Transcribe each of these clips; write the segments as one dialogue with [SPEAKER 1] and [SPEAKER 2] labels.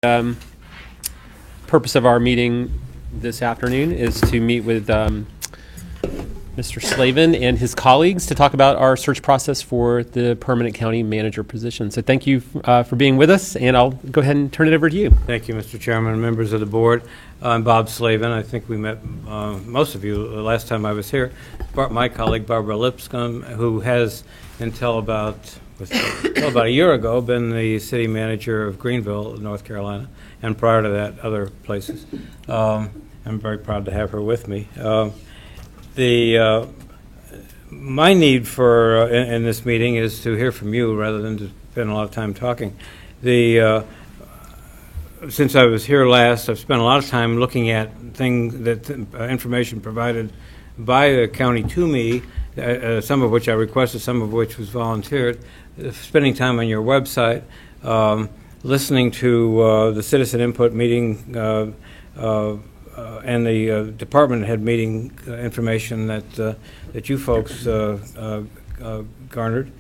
[SPEAKER 1] Purpose of our meeting this afternoon is to meet with Mr. Slavin and his colleagues to talk about our search process for the permanent county manager position. So thank you for being with us, and I'll go ahead and turn it over to you.
[SPEAKER 2] Thank you, Mr. Chairman and members of the board. I'm Bob Slavin. I think we met most of you the last time I was here. My colleague Barbara Lipscomb, who has until about a year ago been the city manager of Greenville, North Carolina, and prior to that, other places. I'm very proud to have her with me. My need for in this meeting is to hear from you rather than to spend a lot of time talking. Since I was here last, I've spent a lot of time looking at things that information provided by the county to me, some of which I requested, some of which was volunteered, spending time on your website, listening to the citizen input meeting and the department head meeting information that you folks garnered.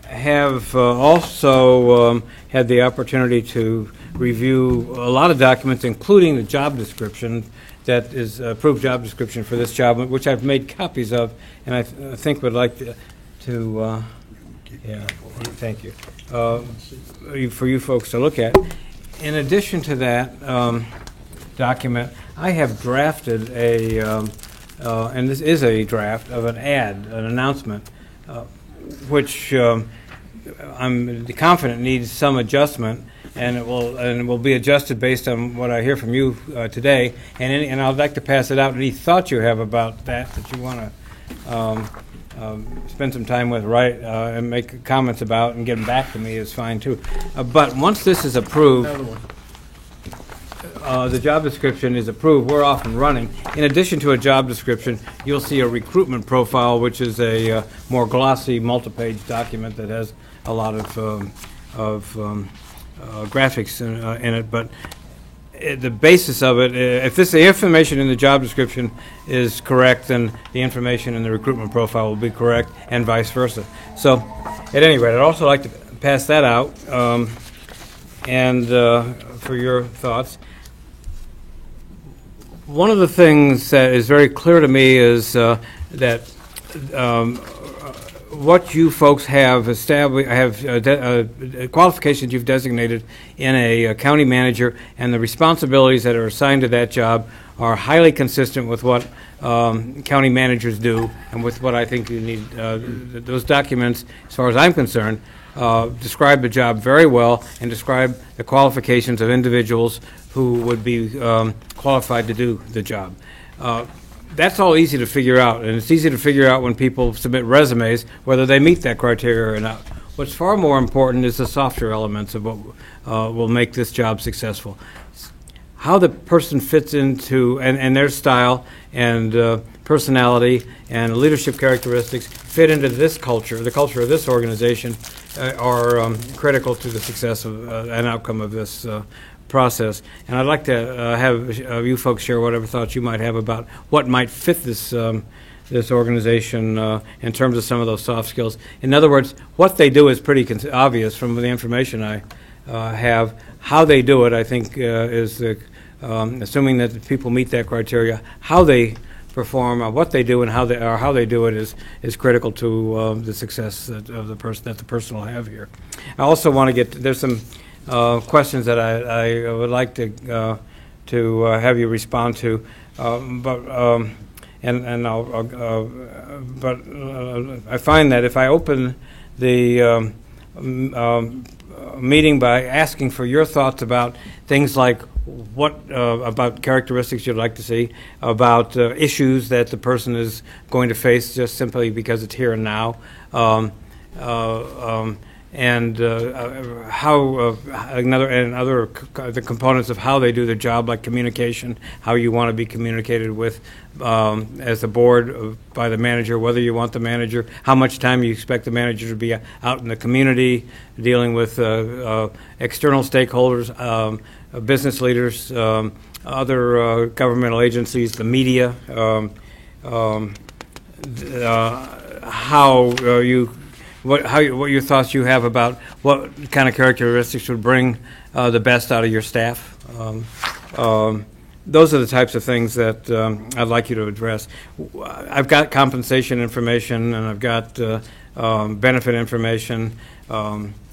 [SPEAKER 2] Have also had the opportunity to review a lot of documents, including the job description that is approved job description for this job, which I've made copies of, and I think would like to yeah, thank you, for you folks to look at. In addition to that document, I have drafted and this is a draft of an announcement, which I'm confident needs some adjustment, and it will be adjusted based on what I hear from you today. And I'd like to pass it out. Any thoughts you have about that you want to spend some time with, and make comments about, and get them back to me is fine too. But once this is approved, the job description is approved, we're off and running. In addition to a job description, you'll see a recruitment profile, which is a more glossy, multi-page document that has a lot of graphics in it. But the basis of it, if the information in the job description is correct, then the information in the recruitment profile will be correct, and vice versa. So, at any rate, I'd also like to pass that out and for your thoughts. One of the things that is very clear to me is that what you folks have established, qualifications you've designated in a county manager, and the responsibilities that are assigned to that job are highly consistent with what county managers do, and with what I think you need. Those documents, as far as I'm concerned, describe the job very well and describe the qualifications of individuals who would be qualified to do the job. That's all easy to figure out, and it's easy to figure out when people submit resumes whether they meet that criteria or not. What's far more important is the softer elements of what will make this job successful. How the person fits into, and their style and personality and leadership characteristics fit into this culture, the culture of this organization, are critical to the success of an outcome of this process. And I'd like to have you folks share whatever thoughts you might have about what might fit this this organization in terms of some of those soft skills. In other words, what they do is pretty obvious from the information I have. How they do it, I think, is assuming that the people meet that criteria. How they perform, what they do, and how they do it is critical to the success of the person will have here. I also want to get there's some questions that I would like to have you respond to, but I find that if I open the meeting by asking for your thoughts about things like what about characteristics you'd like to see, about issues that the person is going to face just simply because it's here and now, and how the components of how they do their job, like communication, how you want to be communicated with as a board by the manager, whether you want the manager, how much time you expect the manager to be out in the community, dealing with external stakeholders, business leaders, other governmental agencies, the media, how you what your thoughts you have about what kind of characteristics would bring the best out of your staff. Those are the types of things that I'd like you to address. I've got compensation information, and I've got benefit information.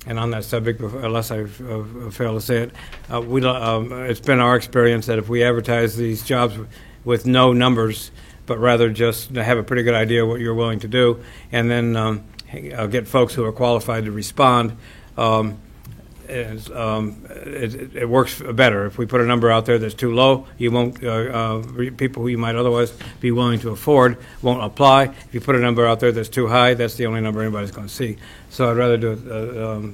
[SPEAKER 2] And on that subject, unless I fail to say it, it's been our experience that if we advertise these jobs with no numbers, but rather just have a pretty good idea what you're willing to do, and then get folks who are qualified to respond, it works better. If we put a number out there that's too low, you won't. People who you might otherwise be willing to afford won't apply. If you put a number out there that's too high, that's the only number anybody's going to see. So I'd rather do it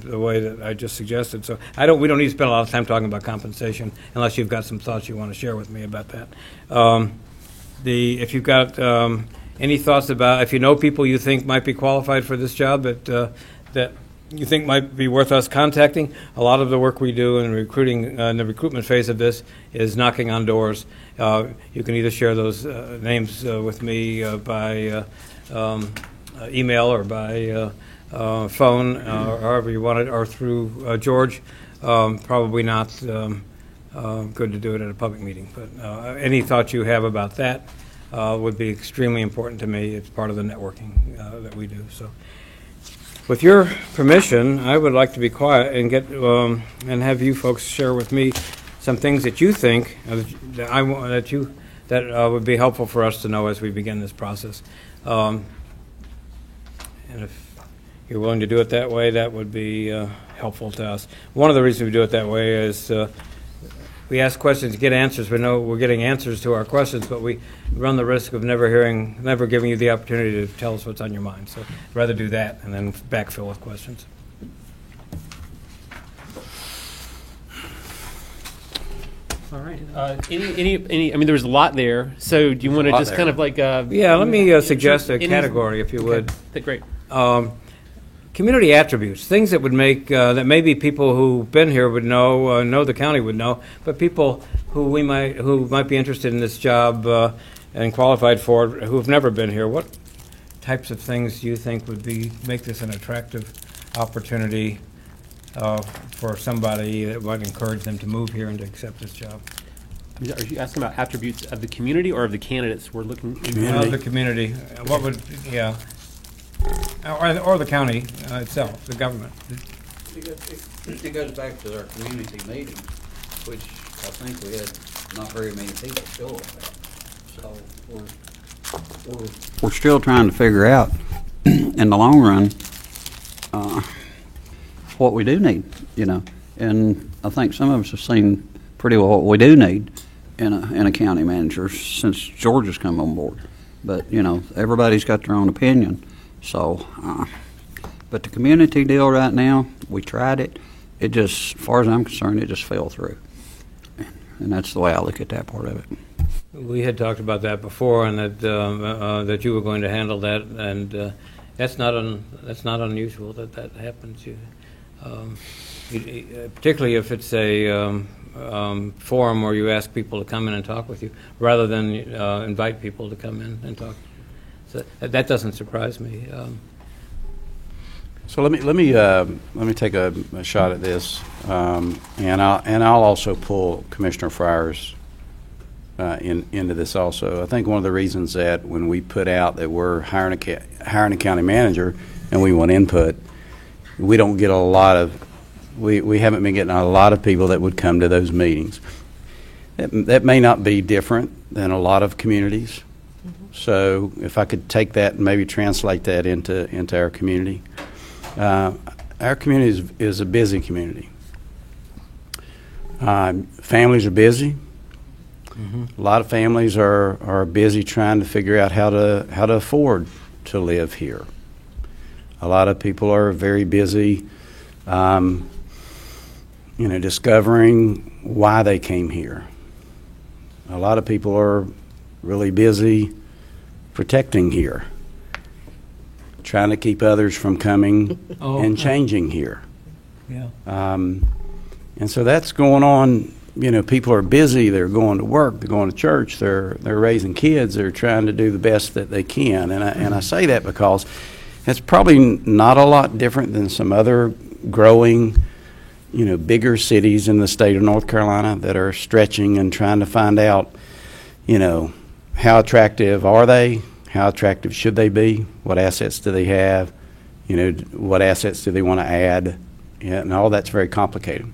[SPEAKER 2] the way that I just suggested. So we don't need to spend a lot of time talking about compensation unless you've got some thoughts you want to share with me about that. If you've got any thoughts about, if you know people you think might be qualified for this job that you think might be worth us contacting, a lot of the work we do in recruiting, in the recruitment phase of this, is knocking on doors. You can either share those names with me by email or by phone, or however you want it, or through George. Probably not good to do it at a public meeting, but any thoughts you have about that would be extremely important to me. It's part of the networking that we do. So, with your permission, I would like to be quiet and get and have you folks share with me some things that you think that would be helpful for us to know as we begin this process. And if you're willing to do it that way, that would be helpful to us. One of the reasons we do it that way is we ask questions to get answers. We know we're getting answers to our questions, but we run the risk of never giving you the opportunity to tell us what's on your mind. So I'd rather do that and then backfill with questions.
[SPEAKER 1] All right. Any? I mean, there's a lot there. So do you want to just kind of like?
[SPEAKER 2] Yeah. Let me suggest a category, if you would.
[SPEAKER 1] Okay. Great.
[SPEAKER 2] Community attributes, things that would make that maybe people who've been here would know the county would know, but people who might be interested in this job and qualified for it, who have never been here. What types of things do you think would make this an attractive opportunity for somebody that might encourage them to move here and to accept this job?
[SPEAKER 1] Are you asking about attributes of the community or of the candidates we're looking?
[SPEAKER 2] Of the community. What would or the county itself, the government.
[SPEAKER 3] It goes back to our community meetings, which I think we had not very many people show up at. So we're still trying to figure out, in the long run, what we do need, And I think some of us have seen pretty well what we do need in a county manager since George has come on board. But, everybody's got their own opinion. So, but the community deal right now, we tried it. It just, as far as I'm concerned, it just fell through. And that's the way I look at that part of it.
[SPEAKER 2] We had talked about that before, and that you were going to handle that, and that's not unusual that happens. Particularly if it's a forum where you ask people to come in and talk with you, rather than invite people to come in and talk. So that doesn't surprise me.
[SPEAKER 3] So let me take a shot at this, and I'll also pull Commissioner Friars into this also. I think one of the reasons that when we put out that we're hiring a county manager and we want input, we don't get a lot of we haven't been getting a lot of people that would come to those meetings. That may not be different than a lot of communities. So if I could take that and maybe translate that into our community. Our community is a busy community. Families are busy. Mm-hmm. A lot of families are busy trying to figure out how to afford to live here. A lot of people are very busy, discovering why they came here. A lot of people are really busy protecting here, trying to keep others from coming and changing here.
[SPEAKER 2] Yeah.
[SPEAKER 3] And so that's going on. People are busy. They're going to work. They're going to church. They're raising kids. They're trying to do the best that they can. And I say that because It's probably not a lot different than some other growing, bigger cities in the state of North Carolina that are stretching and trying to find out, how attractive are they? How attractive should they be? What assets do they have? What assets do they want to add? Yeah, and all that's very complicated.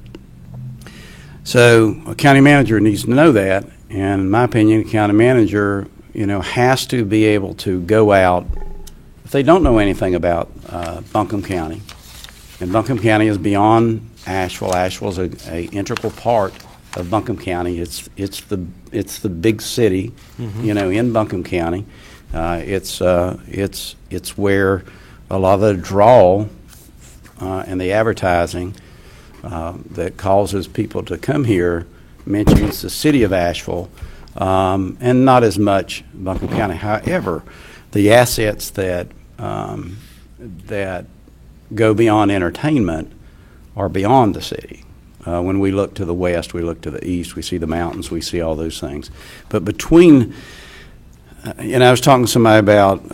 [SPEAKER 3] So a county manager needs to know that, and in my opinion, a county manager, has to be able to go out. If they don't know anything about Buncombe County, and Buncombe County is beyond Asheville. Asheville is a integral part of Buncombe County. It's the big city, in Buncombe County. It's where a lot of the draw and the advertising that causes people to come here mentions the city of Asheville, and not as much Buncombe County. However, the assets that go beyond entertainment are beyond the city. When we look to the west, we look to the east, we see the mountains, we see all those things. But between, I was talking to somebody about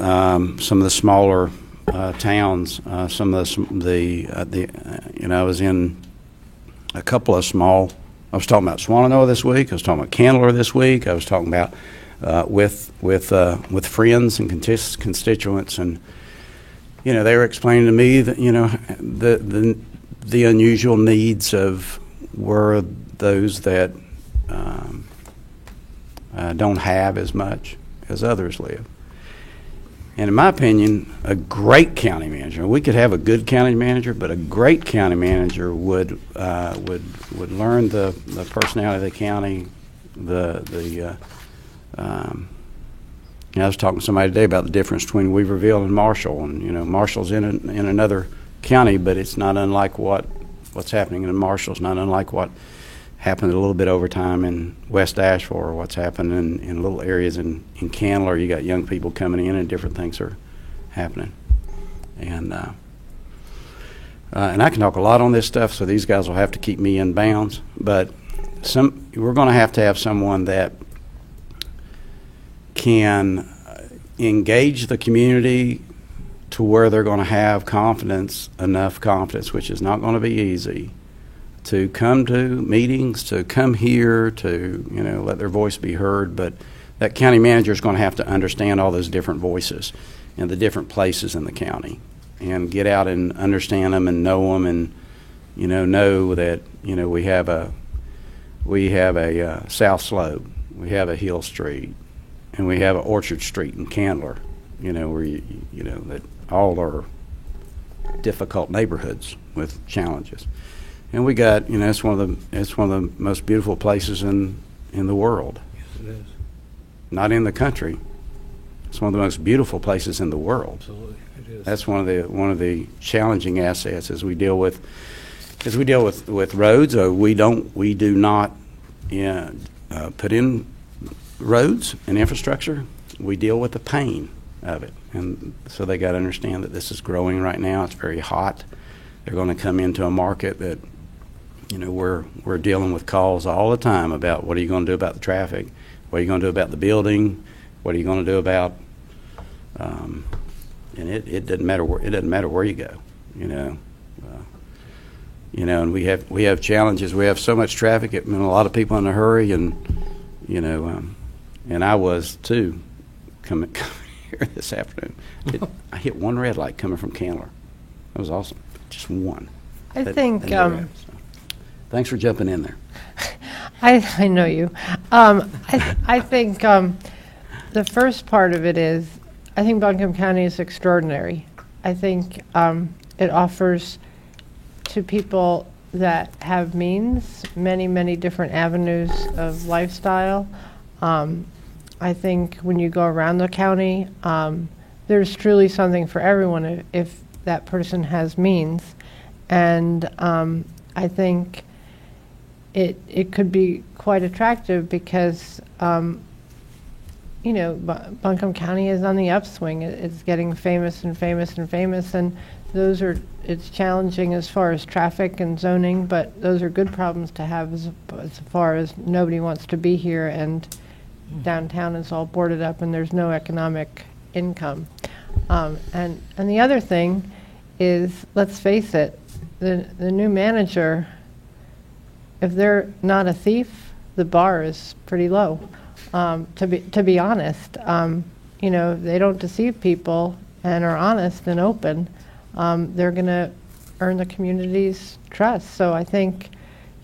[SPEAKER 3] some of the smaller towns, some of I was in a couple of small. I was talking about Swannanoa this week. I was talking about Candler this week. I was talking about with friends and constituents, and they were explaining to me that the unusual needs of were those that don't have as much as others live. And in my opinion, a great county manager, we could have a good county manager, but a great county manager would learn the personality of the county. I was talking to somebody today about the difference between Weaverville and Marshall, and Marshall's in another county, but it's not unlike what's happening in Marshall. It's not unlike what happened a little bit over time in West Asheville, or what's happening in little areas in Candler. You got young people coming in, and different things are happening. And I can talk a lot on this stuff, so these guys will have to keep me in bounds. But we're going to have someone that can engage the community to where they're going to have enough confidence, which is not going to be easy, to come to meetings, to come here, to let their voice be heard. But that county manager is going to have to understand all those different voices and the different places in the county, and get out and understand them and know them, and know that we have a South Slope, we have a Hill Street, and we have an Orchard Street in Candler, where that all are difficult neighborhoods with challenges. And we got, it's one of the most beautiful places in the world.
[SPEAKER 2] Yes, it is.
[SPEAKER 3] Not in the country. It's one of the most beautiful places in the world.
[SPEAKER 2] Absolutely, it is.
[SPEAKER 3] That's one of the challenging assets as we deal with roads. We do not put in roads and infrastructure. We deal with the pain of it, and so they got to understand that this is growing right now. It's very hot. They're going to come into a market that, we're dealing with calls all the time about what are you going to do about the traffic, what are you going to do about the building, what are you going to do about, and it doesn't matter where you go, and we have challenges. We have so much traffic, a lot of people in a hurry, and I was too coming here this afternoon. I hit one red light coming from Candler. That was awesome. Just one.
[SPEAKER 4] I think.
[SPEAKER 3] Thanks for jumping in there.
[SPEAKER 4] I know you. I think the first part of it is, I think Buncombe County is extraordinary. I think it offers to people that have means many, many different avenues of lifestyle. I think when you go around the county, there's truly something for everyone if that person has means. And I think it could be quite attractive because, Buncombe County is on the upswing. It's getting famous and famous and famous, and it's challenging as far as traffic and zoning, but those are good problems to have as far as nobody wants to be here, and downtown is all boarded up and there's no economic income. And the other thing is, let's face it, the new manager, if they're not a thief, the bar is pretty low. To be honest, you know, if they don't deceive people and are honest and open, they're going to earn the community's trust. So I think,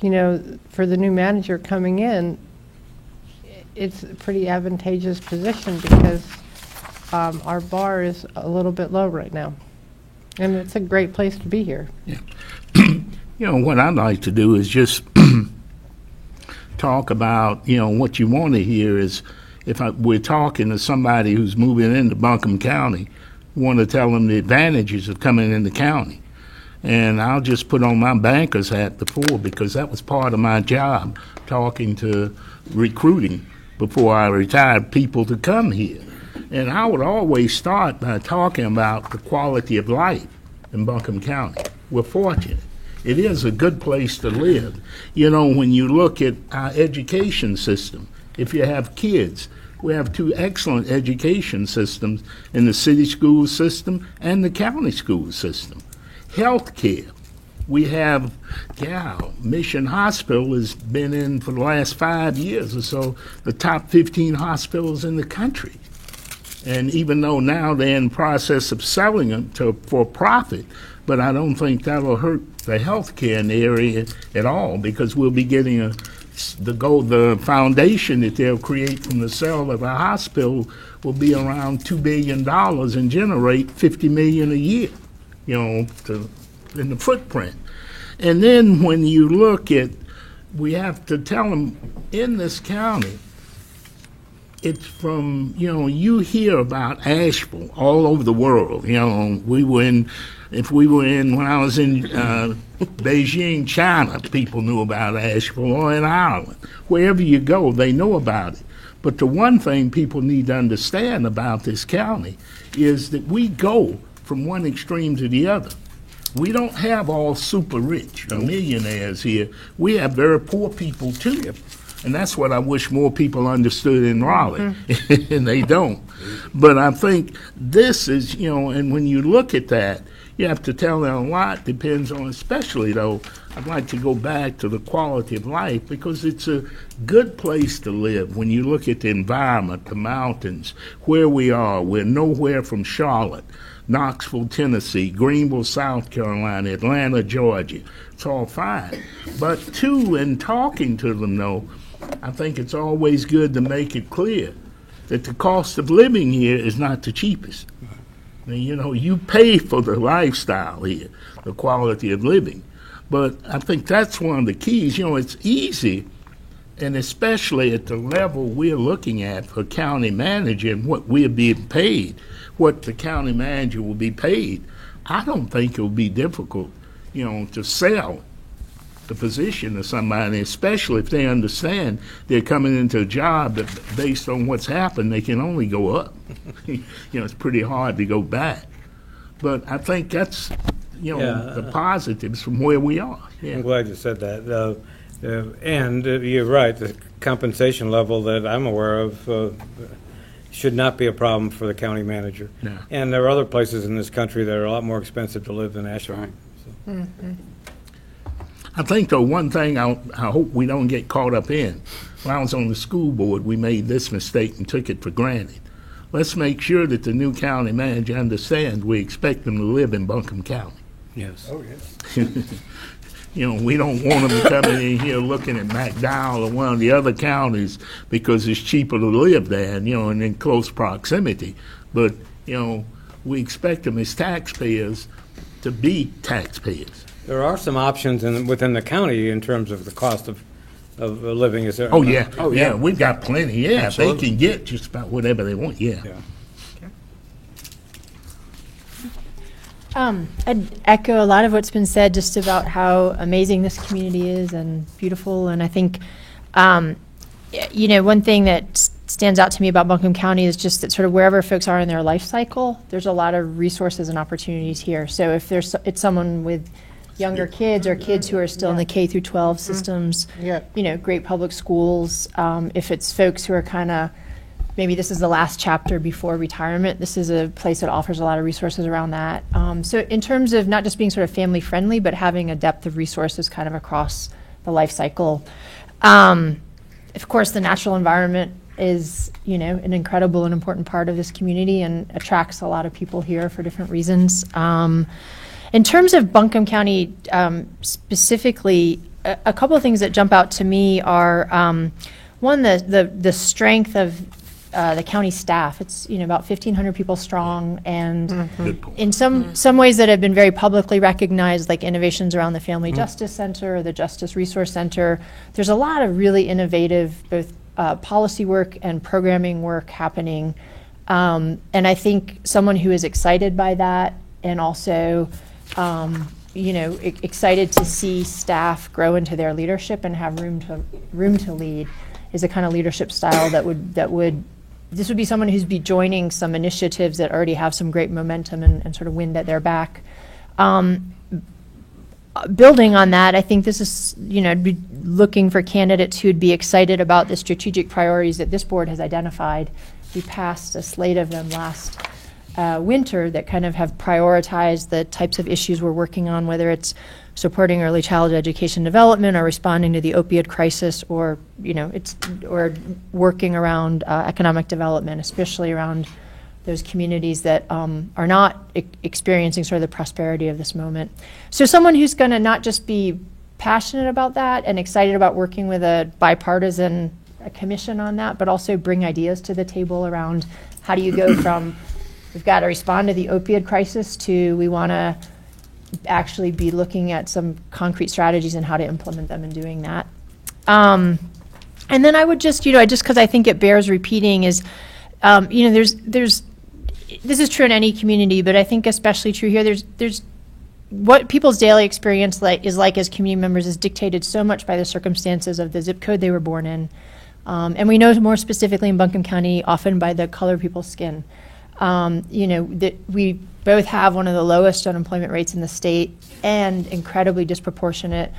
[SPEAKER 4] you know, for the new manager coming in, it's a pretty advantageous position because our bar is a little bit low right now. And it's a great place to be here.
[SPEAKER 5] You know, what I'd like to do is just talk about, you know, what you want to hear is if we're talking to somebody who's moving into Buncombe County, want to tell them the advantages of coming into county. And I'll just put on my banker's hat before, because that was part of my job, talking to recruiting before I retired people to come here. And I would always start by talking about the quality of life in Buncombe County. We're fortunate. It is a good place to live. You know, when you look at our education system, if you have kids, we have two excellent education systems in the city school system and the county school system. Health care. We have, Mission Hospital has been in for the last 5 years or so, the top 15 hospitals in the country. And even though now they're in the process of selling them for profit, but I don't think that'll hurt the health care in the area at all, because we'll be getting the foundation that they'll create from the sale of a hospital will be around $2 billion and generate $50 million a year, you know, in the footprint. And then when you look at, we have to tell them in this county, it's from, you know, you hear about Asheville all over the world. You know, when I was in Beijing, China, people knew about Asheville, or in Ireland. Wherever you go, they know about it. But the one thing people need to understand about this county is that we go from one extreme to the other. We don't have all super rich or millionaires here. We have very poor people too. And that's what I wish more people understood in Raleigh, and they don't. But I think this is, you know, and when you look at that, you have to tell them a lot depends on, especially though, I'd like to go back to the quality of life, because it's a good place to live when you look at the environment, the mountains, where we are. We're nowhere from Charlotte, Knoxville, Tennessee, Greenville, South Carolina, Atlanta, Georgia. It's all fine. But too, in talking to them though, I think it's always good to make it clear that the cost of living here is not the cheapest. I mean, you know, you pay for the lifestyle here, the quality of living. But I think that's one of the keys. You know, it's easy, and especially at the level we're looking at for county manager and what we're being paid, what the county manager will be paid. I don't think it will be difficult, you know, to sell the position to somebody, especially if they understand they're coming into a job that based on what's happened, they can only go up. You know, it's pretty hard to go back. But I think that's, you know, the positives from where we are. Yeah.
[SPEAKER 2] I'm glad you said that. And you're right, the compensation level that I'm aware of should not be a problem for the county manager.
[SPEAKER 5] No.
[SPEAKER 2] And there are other places in this country that are a lot more expensive to live than Asheville.
[SPEAKER 3] Right.
[SPEAKER 2] So.
[SPEAKER 4] Mm-hmm.
[SPEAKER 5] I think, though, one thing I hope we don't get caught up in, when I was on the school board, we made this mistake and took it for granted. Let's make sure that the new county manager understands we expect them to live in Buncombe County.
[SPEAKER 2] Yes.
[SPEAKER 6] Oh, yes.
[SPEAKER 5] You know, we don't want them coming in here looking at McDowell or one of the other counties because it's cheaper to live there, and, you know, and in close proximity. But, you know, we expect them as taxpayers to be taxpayers.
[SPEAKER 2] There are some options within the county in terms of the cost of living. Is there?
[SPEAKER 5] Oh, yeah.
[SPEAKER 3] Oh,
[SPEAKER 5] Yeah,
[SPEAKER 3] yeah.
[SPEAKER 5] we've got plenty. Yeah,
[SPEAKER 3] Absolutely.
[SPEAKER 5] they can get just about whatever they want. Yeah.
[SPEAKER 7] I'd echo a lot of what's been said just about how amazing this community is and beautiful. And I think, you know, one thing that stands out to me about Buncombe County is just that sort of wherever folks are in their life cycle, there's a lot of resources and opportunities here. So if it's someone with younger kids or kids who are still in the K through 12 systems,
[SPEAKER 4] Yeah.
[SPEAKER 7] you know, great public schools. If it's folks who are kind of maybe this is the last chapter before retirement. This is a place that offers a lot of resources around that. So in terms of not just being sort of family friendly, but having a depth of resources kind of across the life cycle. Of course, the natural environment is, an incredible and important part of this community and attracts a lot of people here for different reasons. In terms of Buncombe County specifically, a couple of things that jump out to me are, one, the strength of the county staff. It's about 1,500 people strong, and in some ways that have been very publicly recognized, like innovations around the Family Justice Center or the Justice Resource Center. There's a lot of really innovative both policy work and programming work happening, and I think someone who is excited by that and also excited to see staff grow into their leadership and have room to lead is the kind of leadership style that would this would be someone who's be joining some initiatives that already have some great momentum and sort of wind at their back. Building on that, I think this is, I'd be looking for candidates who'd be excited about the strategic priorities that this board has identified. We passed a slate of them last winter that kind of have prioritized the types of issues we're working on, whether it's supporting early childhood education development or responding to the opioid crisis, or or working around economic development, especially around those communities that are not experiencing sort of the prosperity of this moment. So someone who's going to not just be passionate about that and excited about working with a bipartisan commission on that, but also bring ideas to the table around how do you go from we've got to respond to the opioid crisis to we want to actually be looking at some concrete strategies and how to implement them and doing that. And then I would just, just because I think it bears repeating is, there's this is true in any community, but I think especially true here. There's what people's daily experience is like as community members is dictated so much by the circumstances of the zip code they were born in, and we know more specifically in Buncombe County often by the color of people's skin. That we both have one of the lowest unemployment rates in the state and incredibly disproportionate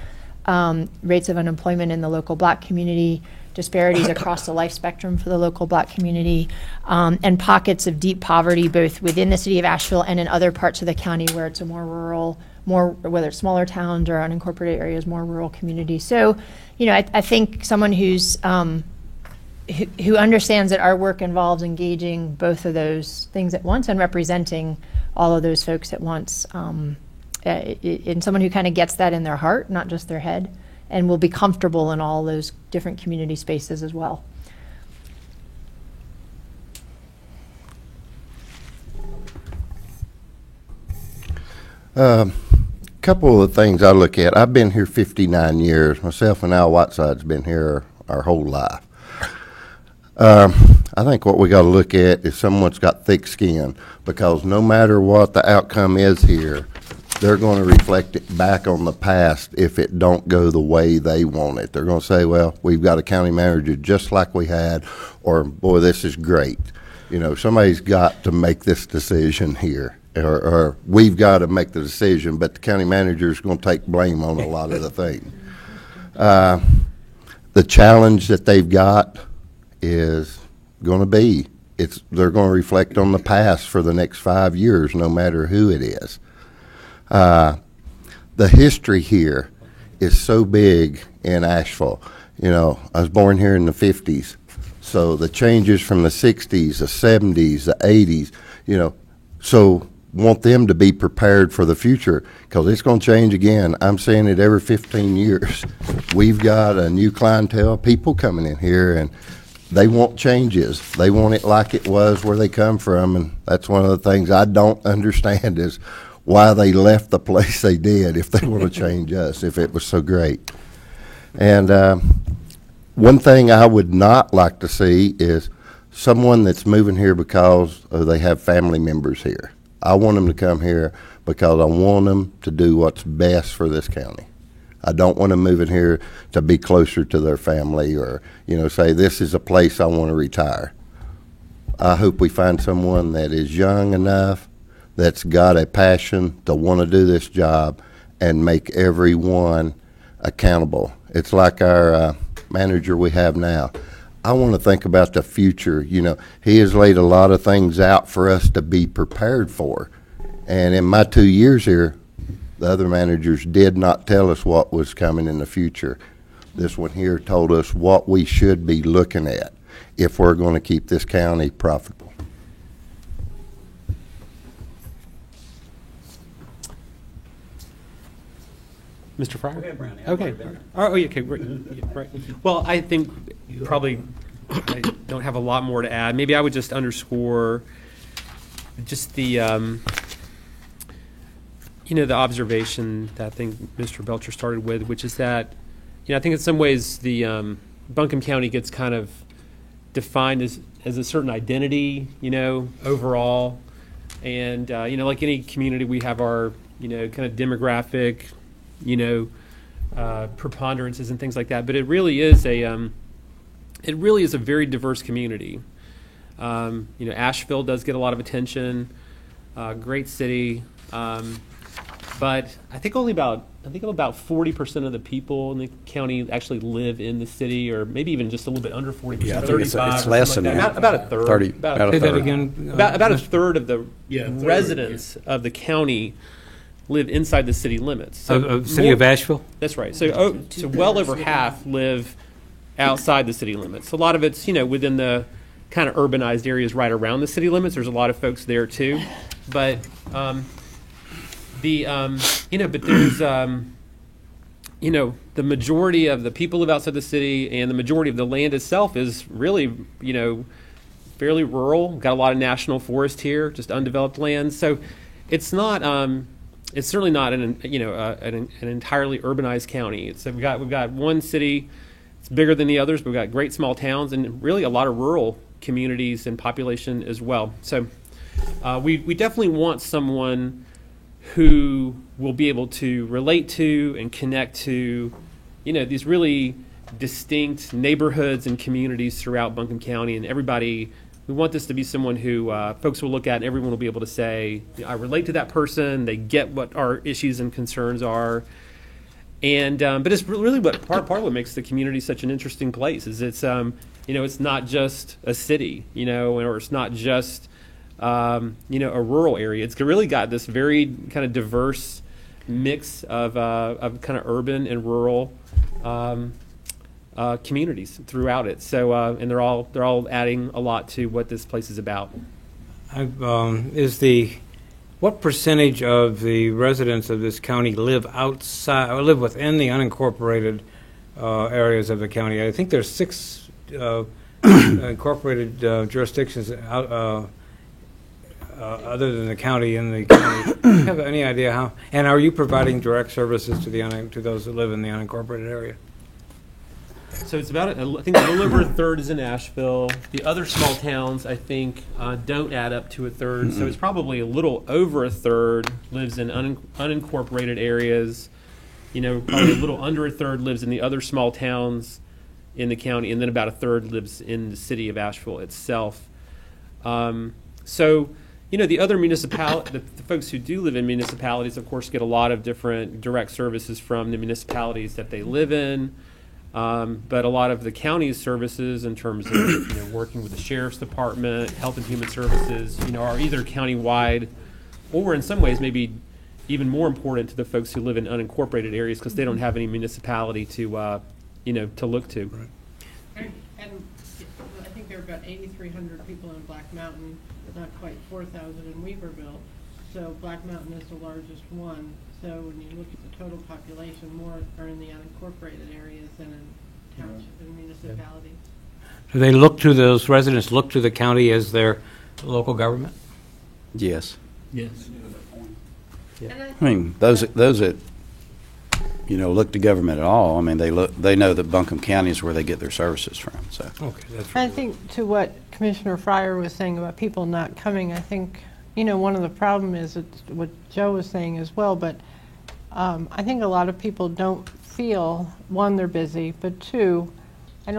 [SPEAKER 7] rates of unemployment in the local Black community, disparities across the life spectrum for the local Black community, and pockets of deep poverty both within the city of Asheville and in other parts of the county where it's a more rural, whether it's smaller towns or unincorporated areas, more rural communities. So, I think someone who's who understands that our work involves engaging both of those things at once and representing all of those folks at once, and someone who kind of gets that in their heart, not just their head, and will be comfortable in all those different community spaces as well.
[SPEAKER 6] Couple of the things I look at. I've been here 59 years. Myself and Al Whiteside's been here our whole life. I think what we got to look at is someone's got thick skin, because no matter what the outcome is here, they're going to reflect it back on the past if it don't go the way they want it. They're going to say, well, we've got a county manager just like we had, or boy, this is great. Somebody's got to make this decision here, or we've got to make the decision, but the county manager is going to take blame on a lot of the things. The challenge that they've got is going to be, they're going to reflect on the past for the next 5 years, no matter who it is. The history here is so big in Asheville. I was born here in the 50s, so the changes from the 60s, the 70s, the 80s, so want them to be prepared for the future, because it's going to change again. I'm saying it every 15 years. We've got a new clientele, people coming in here, and they want changes. They want it like it was where they come from, and that's one of the things I don't understand is why they left the place they did if they want to change us, if it was so great. And one thing I would not like to see is someone that's moving here because they have family members here. I want them to come here because I want them to do what's best for this county. I don't want them moving here to be closer to their family or, say this is a place I want to retire. I hope we find someone that is young enough, that's got a passion to want to do this job and make everyone accountable. It's like our manager we have now. I want to think about the future. You know, he has laid a lot of things out for us to be prepared for. And in my 2 years here, the other managers did not tell us what was coming in the future. This one here told us what we should be looking at if we're going to keep this county profitable.
[SPEAKER 1] Mr. Fryer?
[SPEAKER 3] Go ahead, Brownie.
[SPEAKER 1] Okay. Oh, yeah, okay, great. Yeah, right. Well, I think probably I don't have a lot more to add. Maybe I would just underscore just the, the observation that I think Mr. Belcher started with, which is that, I think in some ways the Buncombe County gets kind of defined as a certain identity, overall. And, like any community, we have our, kind of demographic, preponderances and things like that. But it really is a very diverse community. Asheville does get a lot of attention, great city. But I think about 40% of the people in the county actually live in the city, or maybe even just a little bit under 40%.
[SPEAKER 3] Yeah, I think
[SPEAKER 1] 35.
[SPEAKER 3] it's less than that.
[SPEAKER 1] About a third.
[SPEAKER 3] 30.
[SPEAKER 1] About
[SPEAKER 3] About
[SPEAKER 1] a
[SPEAKER 3] a
[SPEAKER 2] Say that
[SPEAKER 3] third.
[SPEAKER 2] again.
[SPEAKER 1] about a third of the
[SPEAKER 5] third,
[SPEAKER 1] residents of the county live inside the city limits. So
[SPEAKER 2] Of city of Asheville?
[SPEAKER 1] That's right. So well over half live outside the city limits. A lot of it's within the kind of urbanized areas right around the city limits. There's a lot of folks there too, but but there's the majority of the people live outside the city, and the majority of the land itself is really fairly rural. Got a lot of national forest here, just undeveloped land. So it's not. It's certainly not an entirely urbanized county. We've got one city. It's bigger than the others, but we've got great small towns and really a lot of rural communities and population as well. So we definitely want someone who will be able to relate to and connect to, these really distinct neighborhoods and communities throughout Buncombe County, and everybody. We want this to be someone who folks will look at and everyone will be able to say, I relate to that person, they get what our issues and concerns are. And but it's really what part of what makes the community such an interesting place is it's it's not just a city, or it's not just a rural area. It's really got this very kind of diverse mix of kind of urban and rural communities throughout it. So and they're all adding a lot to what this place is about.
[SPEAKER 2] What percentage of the residents of this county live outside or live within the unincorporated areas of the county? I think there's 6 incorporated jurisdictions other than the county in the county. Do you have any idea how? And are you providing direct services to those that live in the unincorporated area?
[SPEAKER 1] So it's I think a little over a third is in Asheville. The other small towns, I think, don't add up to a third. Mm-hmm. So it's probably a little over a third lives in unincorporated areas. Probably a little under a third lives in the other small towns in the county, and then about a third lives in the city of Asheville itself. The other the folks who do live in municipalities, of course, get a lot of different direct services from the municipalities that they live in. But a lot of the county's services in terms of working with the sheriff's department, health and human services, are either countywide or in some ways maybe even more important to the folks who live in unincorporated areas because they don't have any municipality to look to.
[SPEAKER 4] And I think there are about 8,300 people in Black Mountain, not quite 4,000 in Weaverville. So Black Mountain is the largest one. So when you look at the total population, more are in the unincorporated areas than in township and municipalities.
[SPEAKER 2] Do those residents look to the county as their local government?
[SPEAKER 3] Yes.
[SPEAKER 5] Yes.
[SPEAKER 4] Yeah.
[SPEAKER 3] I mean, those that look to government at all. I mean, they know that Buncombe County is where they get their services from. So
[SPEAKER 2] Okay, that's
[SPEAKER 4] I think to what Commissioner Fryer was saying about people not coming, I think one of the problem is what Joe was saying as well, but I think a lot of people don't feel, one, they're busy, but two, I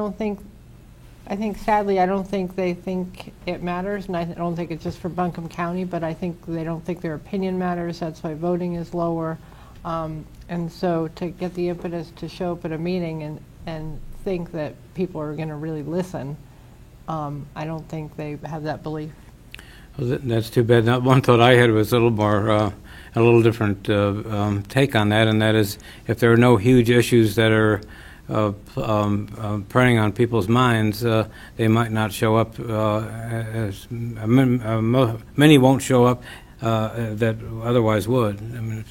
[SPEAKER 4] think sadly, I don't think they think it matters, and I don't think it's just for Buncombe County, but I think they don't think their opinion matters. That's why voting is lower. And so to get the impetus to show up at a meeting and think that people are going to really listen. I don't think they have that belief.
[SPEAKER 2] Well, that's too bad. Now, one thought I had was a little more, a little different take on that, and that is if there are no huge issues that are preying on people's minds, they might not show up. Many won't show up that otherwise would. I mean,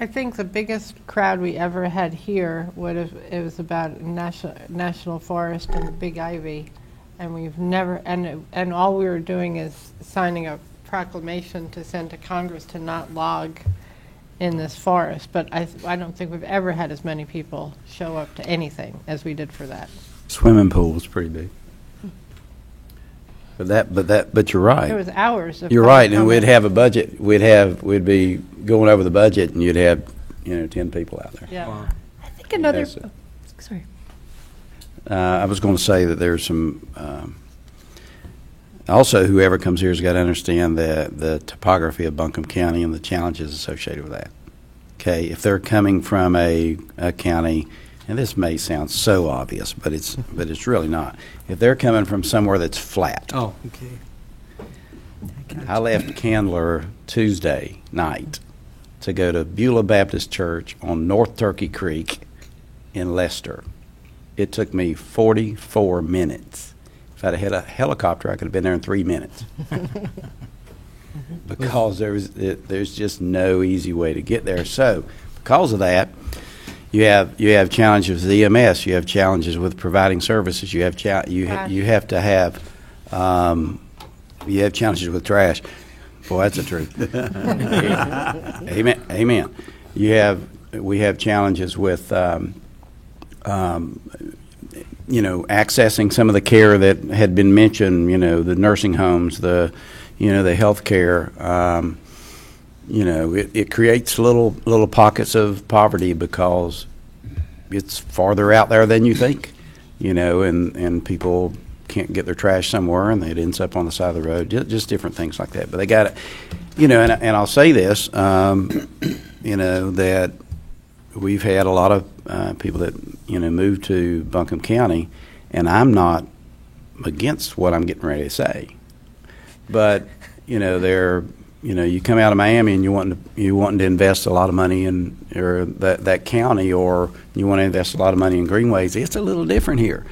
[SPEAKER 4] I think the biggest crowd we ever had here it was about national forest and Big Ivy, and we've never and all we were doing is signing a proclamation to send to Congress to not log in this forest. But I don't think we've ever had as many people show up to anything as we did for that.
[SPEAKER 3] Swimming pool was pretty big. But you're right.
[SPEAKER 4] It was hours of
[SPEAKER 3] You're right, and
[SPEAKER 4] public
[SPEAKER 3] we'd
[SPEAKER 4] comment.
[SPEAKER 3] have a budget. We'd be going over the budget, and you'd have 10 people out there.
[SPEAKER 4] Yeah.
[SPEAKER 2] wow.
[SPEAKER 7] I think another,
[SPEAKER 3] Yes.
[SPEAKER 7] oh, sorry.
[SPEAKER 3] I was going to say that there's some. Also, whoever comes here has got to understand the topography of Buncombe County and the challenges associated with that. Okay, if they're coming from a county, and this may sound so obvious, but it's really not. If they're coming from somewhere that's flat,
[SPEAKER 2] Oh, okay.
[SPEAKER 3] I left Candler Tuesday night to go to Beulah Baptist Church on North Turkey Creek in Leicester. It took me 44 minutes. If I'd had a helicopter, I could have been there in 3 minutes. Because there's just no easy way to get there. So, because of that, you have challenges with EMS. You have challenges with providing services. You have you have to have you have challenges with trash. Boy, that's the truth. Amen. Amen. We have challenges with accessing some of the care that had been mentioned. The nursing homes, the health care. It creates little pockets of poverty because it's farther out there than you think. And people can't get their trash somewhere, and it ends up on the side of the road. Just different things like that. But they got it. And I'll say this. That we've had a lot of people that move to Buncombe County, and I'm not against what I'm getting ready to say, but they're you come out of Miami and you want to invest a lot of money in or that county, or you want to invest a lot of money in greenways. It's a little different here,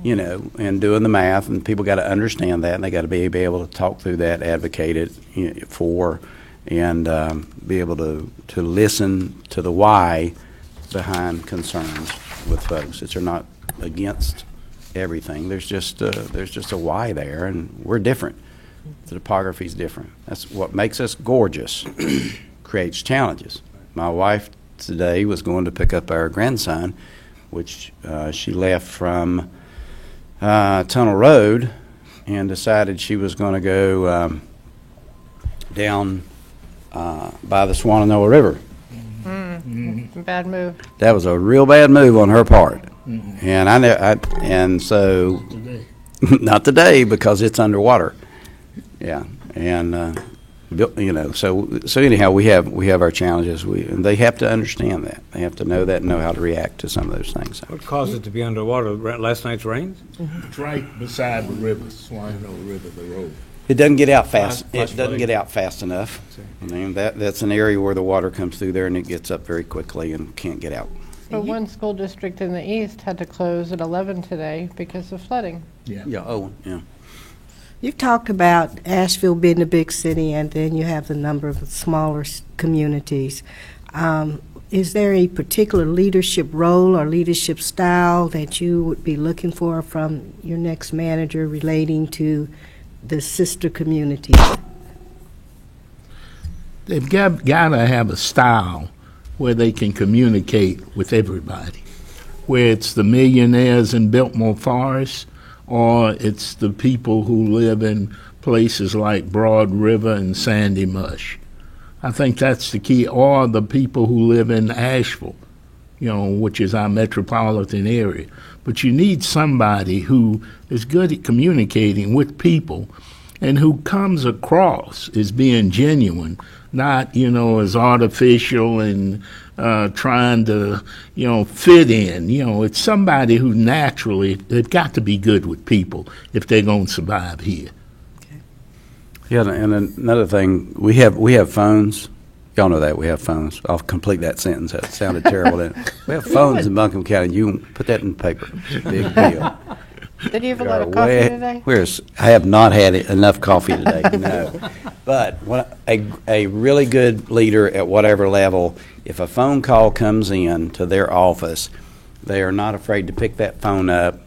[SPEAKER 3] and doing the math, and people got to understand that, and they got to be able to talk through that, advocate it for, and be able to listen to the why behind concerns with folks. They're not against everything. There's just a why there, and we're different. The topography is different. That's what makes us gorgeous. Creates challenges. My wife today was going to pick up our grandson, which she left from Tunnel Road and decided she was going to go down by the Swananoa River.
[SPEAKER 4] Bad move.
[SPEAKER 3] That was a real bad move on her part, and so not today because it's underwater. Yeah, and so anyhow, we have our challenges. And they have to understand that. They have to know that and know how to react to some of those things.
[SPEAKER 2] What caused it to be underwater? Last night's rains?
[SPEAKER 5] It's right beside the river, Swananoa River, the road.
[SPEAKER 3] It doesn't get out fast.
[SPEAKER 2] Flash
[SPEAKER 3] It doesn't
[SPEAKER 2] flood.
[SPEAKER 3] get out fast enough. I mean, that's an area where the water comes through there and it gets up very quickly and can't get out.
[SPEAKER 4] But one school district in the east had to close at 11 today because of flooding.
[SPEAKER 3] Yeah. Oh, yeah.
[SPEAKER 8] You've talked about Asheville being a big city, and then you have the number of smaller communities. Is there a particular leadership role or leadership style that you would be looking for from your next manager relating to the sister communities?
[SPEAKER 5] They've got to have a style where they can communicate with everybody, where it's the millionaires in Biltmore Forest, or it's the people who live in places like Broad River and Sandy Mush. I think that's the key, or the people who live in Asheville, which is our metropolitan area. But you need somebody who is good at communicating with people and who comes across as being genuine, not, as artificial and trying to, fit in. It's somebody who naturally, they've got to be good with people if they're going to survive here.
[SPEAKER 3] Yeah, and another thing, we have phones. Y'all know that we have phones. I'll complete that sentence. That sounded terrible. Didn't it? We have phones in Buncombe County. You can put that in the paper. Big deal.
[SPEAKER 4] Did you have a lot of coffee today?
[SPEAKER 3] I have not had enough coffee today, no. But a really good leader at whatever level, if a phone call comes in to their office, they are not afraid to pick that phone up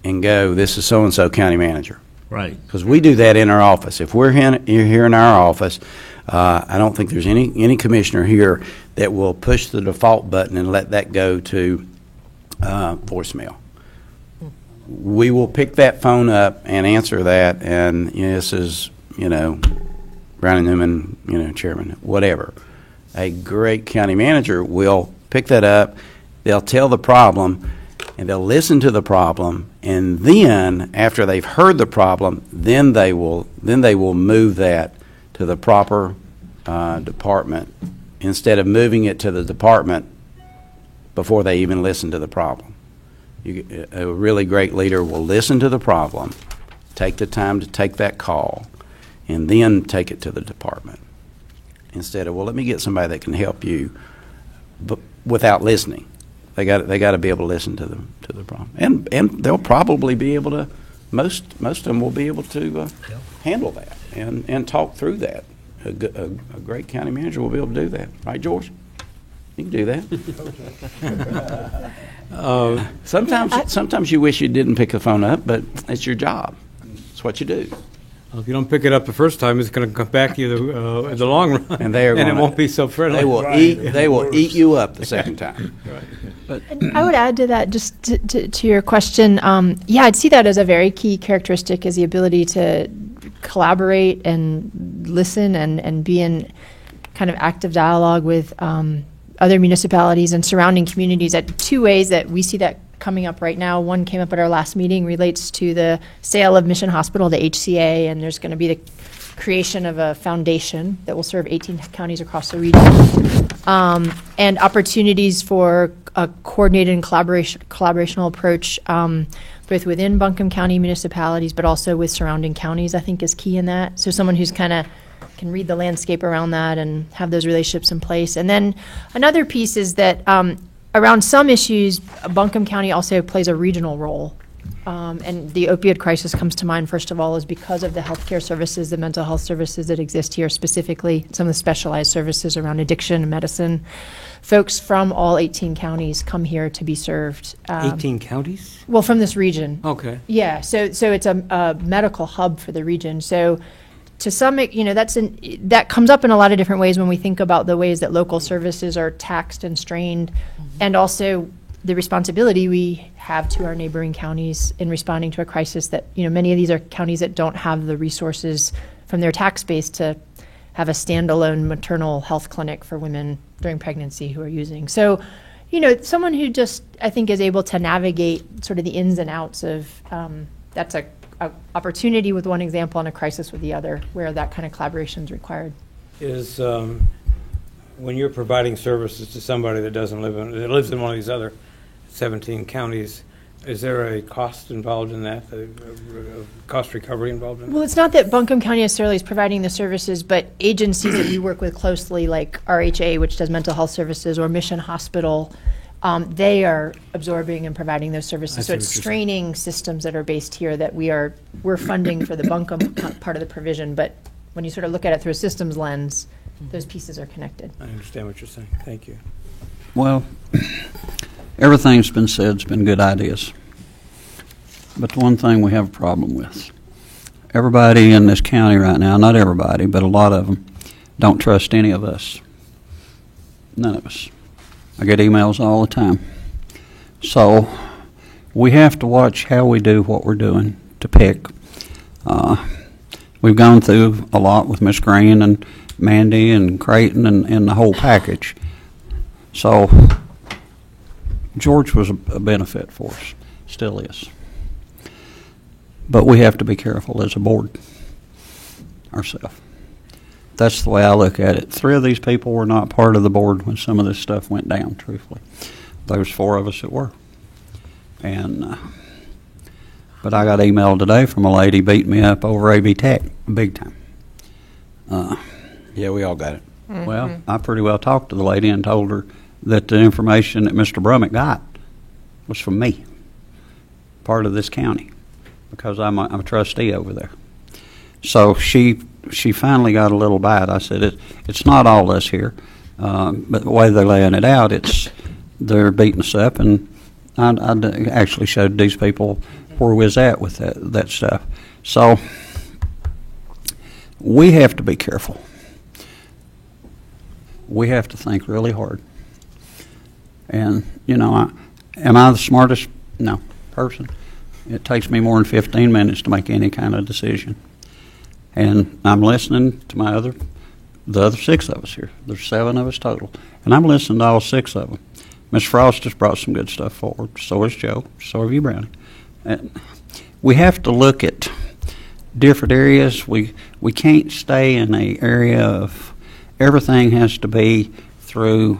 [SPEAKER 3] and go, "This is so-and-so county manager."
[SPEAKER 5] Right.
[SPEAKER 3] Because we do that in our office. If you're here in our office, I don't think there's any commissioner here that will push the default button and let that go to voicemail. We will pick that phone up and answer that, and this is, Brown and Newman, chairman, whatever. A great county manager will pick that up, they'll tell the problem, and they'll listen to the problem, and then, after they've heard the problem, then they will move that to the proper department, instead of moving it to the department before they even listen to the problem. A really great leader will listen to the problem, take the time to take that call, and then take it to the department. Instead of, well, let me get somebody that can help you, but without listening. They got to be able to listen to the problem, and they'll probably be able to. Most of them will be able to handle that and talk through that. A great county manager will be able to do that, right, George? You can do that. Sometimes you wish you didn't pick the phone up, but it's your job. It's what you do.
[SPEAKER 2] Well, if you don't pick it up the first time, it's going to come back to you in the long run,
[SPEAKER 3] and it
[SPEAKER 2] won't be so friendly.
[SPEAKER 3] They will eat you up the second time.
[SPEAKER 2] Right.
[SPEAKER 3] But
[SPEAKER 7] I would add to that, just to your question. I'd see that as a very key characteristic, is the ability to collaborate and listen and be in kind of active dialogue with other municipalities and surrounding communities. At two ways that we see that coming up right now. One came up at our last meeting, relates to the sale of Mission Hospital to HCA, and there's going to be the creation of a foundation that will serve 18 counties across the region, and opportunities for a coordinated and collaborational approach, both within Buncombe County municipalities, but also with surrounding counties, I think is key in that. So someone who's kind of can read the landscape around that and have those relationships in place. And then another piece is that around some issues, Buncombe County also plays a regional role. And the opioid crisis comes to mind, first of all, is because of the healthcare services, the mental health services that exist here, specifically some of the specialized services around addiction and medicine. Folks from all 18 counties come here to be served.
[SPEAKER 2] 18 counties?
[SPEAKER 7] Well, from this region.
[SPEAKER 2] Okay.
[SPEAKER 7] Yeah, so it's a medical hub for the region. So to some, that comes up in a lot of different ways when we think about the ways that local services are taxed and strained, and also the responsibility we have to our neighboring counties in responding to a crisis that, many of these are counties that don't have the resources from their tax base to have a standalone maternal health clinic for women during pregnancy who are using. So, someone who just, I think, is able to navigate sort of the ins and outs of, that's a opportunity with one example and a crisis with the other, where that kind of collaboration is required.
[SPEAKER 2] Is when you're providing services to somebody that that lives in one of these other 17 counties, is there a cost involved in that, a cost recovery involved in that?
[SPEAKER 7] Well, it's not that Buncombe County necessarily is providing the services, but agencies that we work with closely, like RHA, which does mental health services, or Mission Hospital, they are absorbing and providing those services. So it's straining systems that are based here that we're funding for the Buncombe part of the provision. But when you sort of look at it through a systems lens, those pieces are connected.
[SPEAKER 2] I understand what you're saying. Thank you.
[SPEAKER 9] Well, everything's been said. It's been good ideas. But the one thing we have a problem with, everybody in this county right now, not everybody, but a lot of them, don't trust any of us. None of us. I get emails all the time. So we have to watch how we do what we're doing to pick. We've gone through a lot with Miss Green and Mandy and Creighton and the whole package. So George was a benefit for us, still is. But we have to be careful as a board. ourselves. That's the way I look at it. 3 of these people were not part of the board when some of this stuff went down, truthfully. Those 4 of us that were. And, but I got email today from a lady beating me up over AB Tech, big time.
[SPEAKER 3] Yeah, we all got it.
[SPEAKER 9] Well, I pretty well talked to the lady and told her that the information that Mr. Brummett got was from me, part of this county, because I'm a trustee over there. So she finally got a little bite. I said, it's not all us here, but the way they're laying it out, they're beating us up, and I actually showed these people where we was at with that stuff. So we have to be careful. We have to think really hard. And, you know, am I the smartest? No, person. It takes me more than 15 minutes to make any kind of decision. And I'm listening to the other 6 of us here. There's 7 of us total. And I'm listening to all 6 of them. Ms. Frost has brought some good stuff forward. So has Joe. So have you, Brownie. And we have to look at different areas. We can't stay in an area of everything has to be through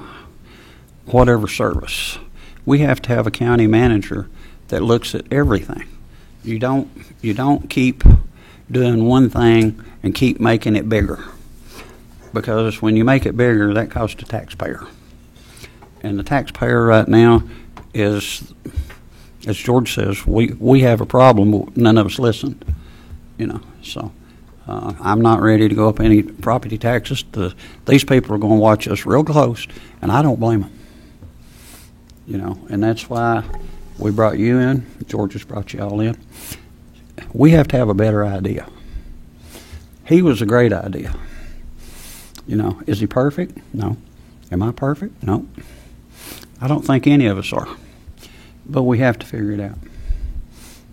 [SPEAKER 9] whatever service. We have to have a county manager that looks at everything. You don't keep doing one thing and keep making it bigger, because when you make it bigger, that costs the taxpayer. And the taxpayer right now is, as George says, we have a problem. None of us listened, you know. So I'm not ready to go up any property taxes. These people are going to watch us real close, and I don't blame them. You know, and that's why we brought you in. George has brought you all in. We have to have a better idea. He was a great idea. You know, is he perfect? No. Am I perfect? No. I don't think any of us are. But we have to figure it out.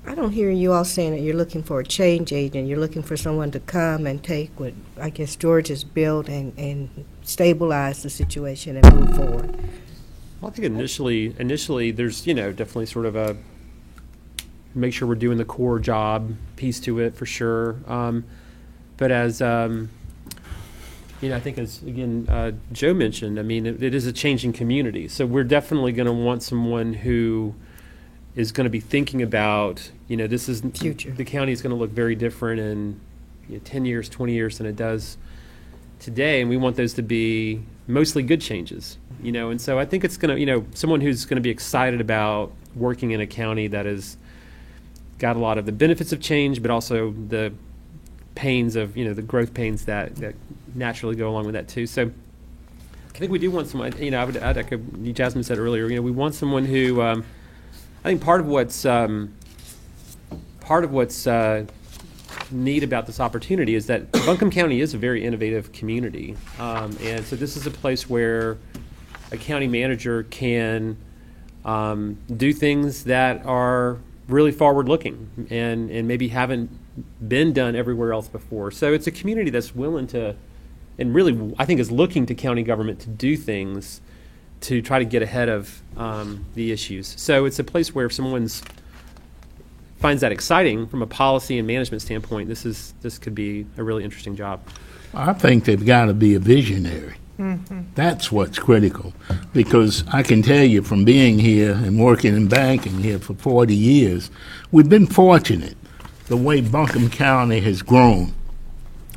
[SPEAKER 8] I don't hear you all saying that you're looking for a change agent. You're looking for someone to come and take what I guess George has built and stabilize the situation and move forward.
[SPEAKER 1] Well, I think initially there's, you know, definitely sort of a make sure we're doing the core job piece to it for sure. But as, you know, I think as, again, Joe mentioned, I mean, it is a changing community. So we're definitely going to want someone who is going to be thinking about, you know, this is
[SPEAKER 8] future. The
[SPEAKER 1] county is going to look very different in 10 years, 20 years than it does today. And we want those to be mostly good changes, you know. And so I think it's going to, you know, someone who's going to be excited about working in a county that has got a lot of the benefits of change, but also the pains of, you know, the growth pains that naturally go along with that too. So I think we do want someone, you know, I'd echo what Jasmine said earlier, you know, we want someone who, I think part of what's neat about this opportunity is that Buncombe County is a very innovative community. And so this is a place where a county manager can do things that are really forward-looking and maybe haven't been done everywhere else before. So it's a community that's willing to, and really I think is looking to county government to do things to try to get ahead of the issues. So it's a place where if someone finds that exciting from a policy and management standpoint, this could be a really interesting job.
[SPEAKER 5] I think they've got to be a visionary. Mm-hmm. That's what's critical, because I can tell you from being here and working in banking here for 40 years, we've been fortunate the way Buncombe County has grown.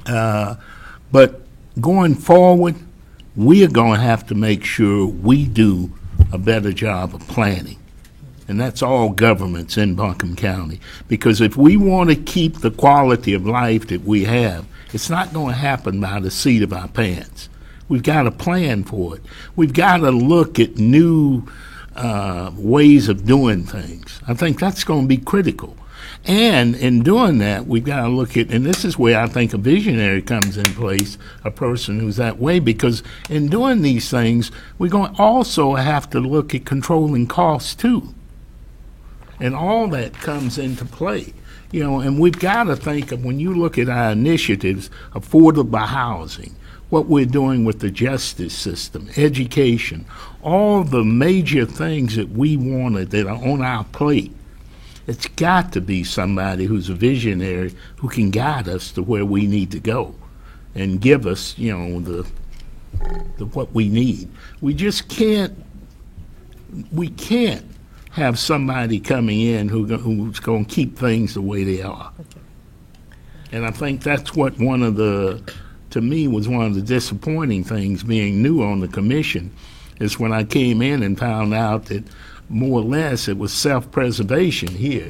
[SPEAKER 5] But going forward, we are going to have to make sure we do a better job of planning. And that's all governments in Buncombe County. Because if we want to keep the quality of life that we have, it's not going to happen by the seat of our pants. We've got to plan for it. We've got to look at new ways of doing things. I think that's going to be critical. And in doing that, we've got to look at, and this is where I think a visionary comes in place, a person who's that way, because in doing these things, we're going to also have to look at controlling costs too. And all that comes into play. You know, and we've got to think of, when you look at our initiatives, affordable housing, what we're doing with the justice system, education, all the major things that we wanted that are on our plate. It's got to be somebody who's a visionary who can guide us to where we need to go and give us, the what we need. We just can't have somebody coming in who's going to keep things the way they are. And I think that's what to me, was one of the disappointing things being new on the commission, is when I came in and found out that more or less it was self-preservation here.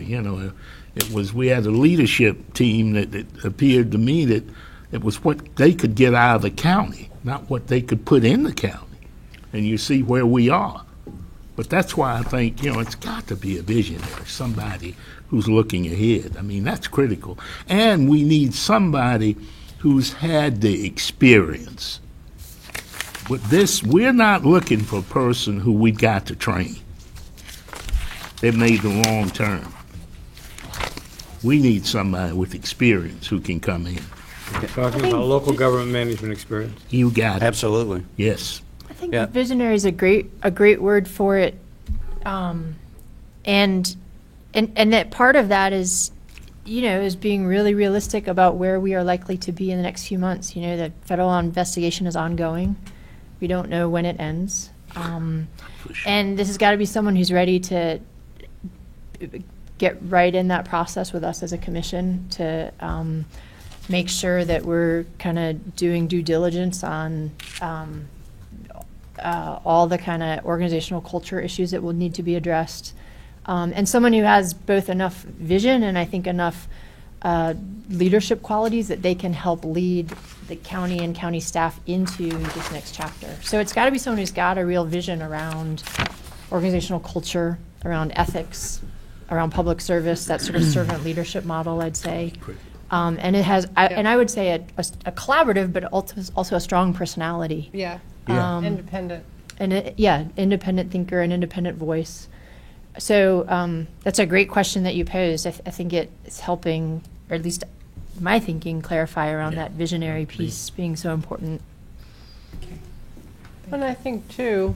[SPEAKER 5] We had a leadership team that appeared to me that it was what they could get out of the county, not what they could put in the county. And you see where we are. But that's why I think, it's got to be a visionary, somebody who's looking ahead. I mean, that's critical. And we need somebody who's had the experience. With this, we're not looking for a person who we got to train. They made the wrong turn. We need somebody with experience who can come in.
[SPEAKER 2] Talking about local government management experience.
[SPEAKER 5] You got it.
[SPEAKER 3] Absolutely.
[SPEAKER 5] Yes.
[SPEAKER 7] I think
[SPEAKER 3] Yeah.
[SPEAKER 7] visionary is a great word for it, and that part of that is, is being really realistic about where we are likely to be in the next few months. The federal investigation is ongoing. We don't know when it ends, and this has got to be someone who's ready to get right in that process with us as a commission to make sure that we're kind of doing due diligence on all the kind of organizational culture issues that will need to be addressed. And someone who has both enough vision and I think enough leadership qualities that they can help lead the county and county staff into this next chapter. So it's got to be someone who's got a real vision around organizational culture, around ethics, around public service, that sort of servant leadership model, I'd say. And it has, and I would say a collaborative, but also a strong personality.
[SPEAKER 4] Yeah. Independent.
[SPEAKER 7] And independent thinker and independent voice. So that's a great question that you posed. I think it's helping, or at least my thinking, clarify around that visionary piece being so important.
[SPEAKER 4] And I think too,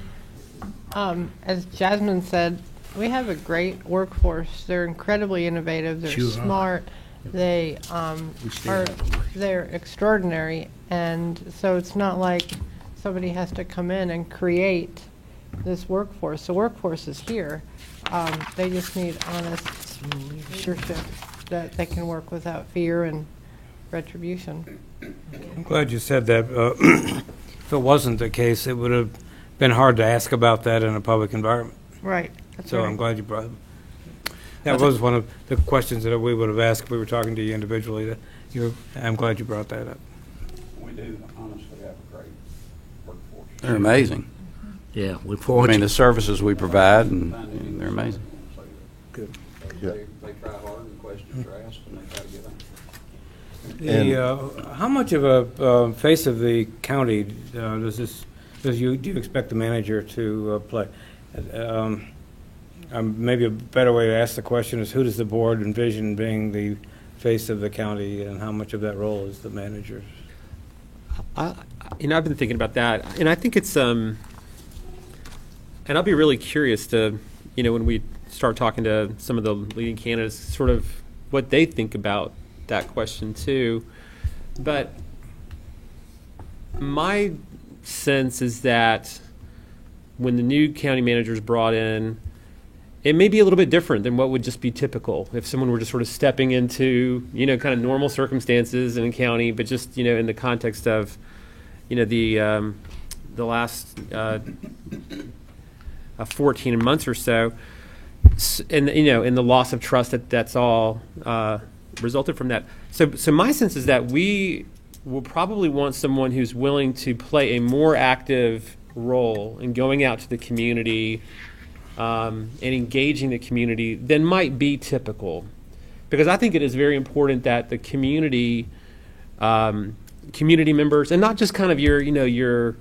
[SPEAKER 4] as Jasmine said, we have a great workforce. They're incredibly innovative. They're
[SPEAKER 5] Sure are.
[SPEAKER 4] smart. They they're extraordinary, and so it's not like somebody has to come in and create this workforce. The workforce is here. They just need honest leadership that they can work without fear and retribution.
[SPEAKER 2] I'm glad you said that. If it wasn't the case, it would have been hard to ask about that in a public environment.
[SPEAKER 4] Right. That's
[SPEAKER 2] So
[SPEAKER 4] right.
[SPEAKER 2] I'm glad you brought it. That was one of the questions that we would have asked if we were talking to you individually. I'm glad you brought that up.
[SPEAKER 3] We do honestly have a great workforce. They're amazing.
[SPEAKER 5] Yeah, we're
[SPEAKER 3] I
[SPEAKER 5] fortunate.
[SPEAKER 3] mean, the services we provide, and they're amazing.
[SPEAKER 2] Good.
[SPEAKER 6] Yeah.
[SPEAKER 3] They try hard, and questions are asked, and they try to get them.
[SPEAKER 2] How much of a face of the county do you expect the manager to play? Maybe a better way to ask the question is, who does the board envision being the face of the county, and how much of that role is the manager's?
[SPEAKER 1] I've been thinking about that, and I think it's and I'll be really curious to, when we start talking to some of the leading candidates, sort of what they think about that question too. But my sense is that when the new county manager is brought in, it may be a little bit different than what would just be typical if someone were just sort of stepping into, kind of normal circumstances in a county, but just, in the context of, the last 14 months or so, and the loss of trust that's all resulted from that. So my sense is that we will probably want someone who's willing to play a more active role in going out to the community and engaging the community than might be typical, because I think it is very important that the community members, and not just kind of your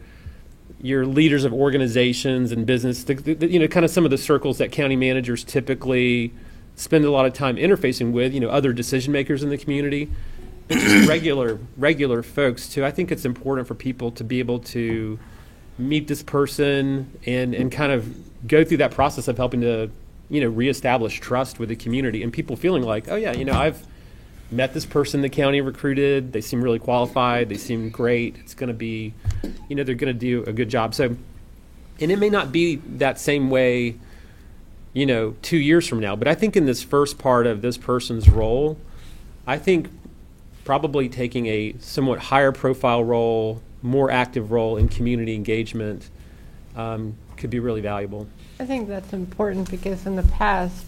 [SPEAKER 1] leaders of organizations and business, kind of some of the circles that county managers typically spend a lot of time interfacing with, other decision makers in the community, but just regular folks too. I think it's important for people to be able to meet this person and kind of go through that process of helping to, reestablish trust with the community and people feeling like, oh yeah, I've met this person the county recruited. They seem really qualified. They seem great. It's going to be, they're going to do a good job. So, and it may not be that same way, 2 years from now. But I think in this first part of this person's role, I think probably taking a somewhat higher profile role, more active role in community engagement could be really valuable.
[SPEAKER 4] I think that's important because in the past,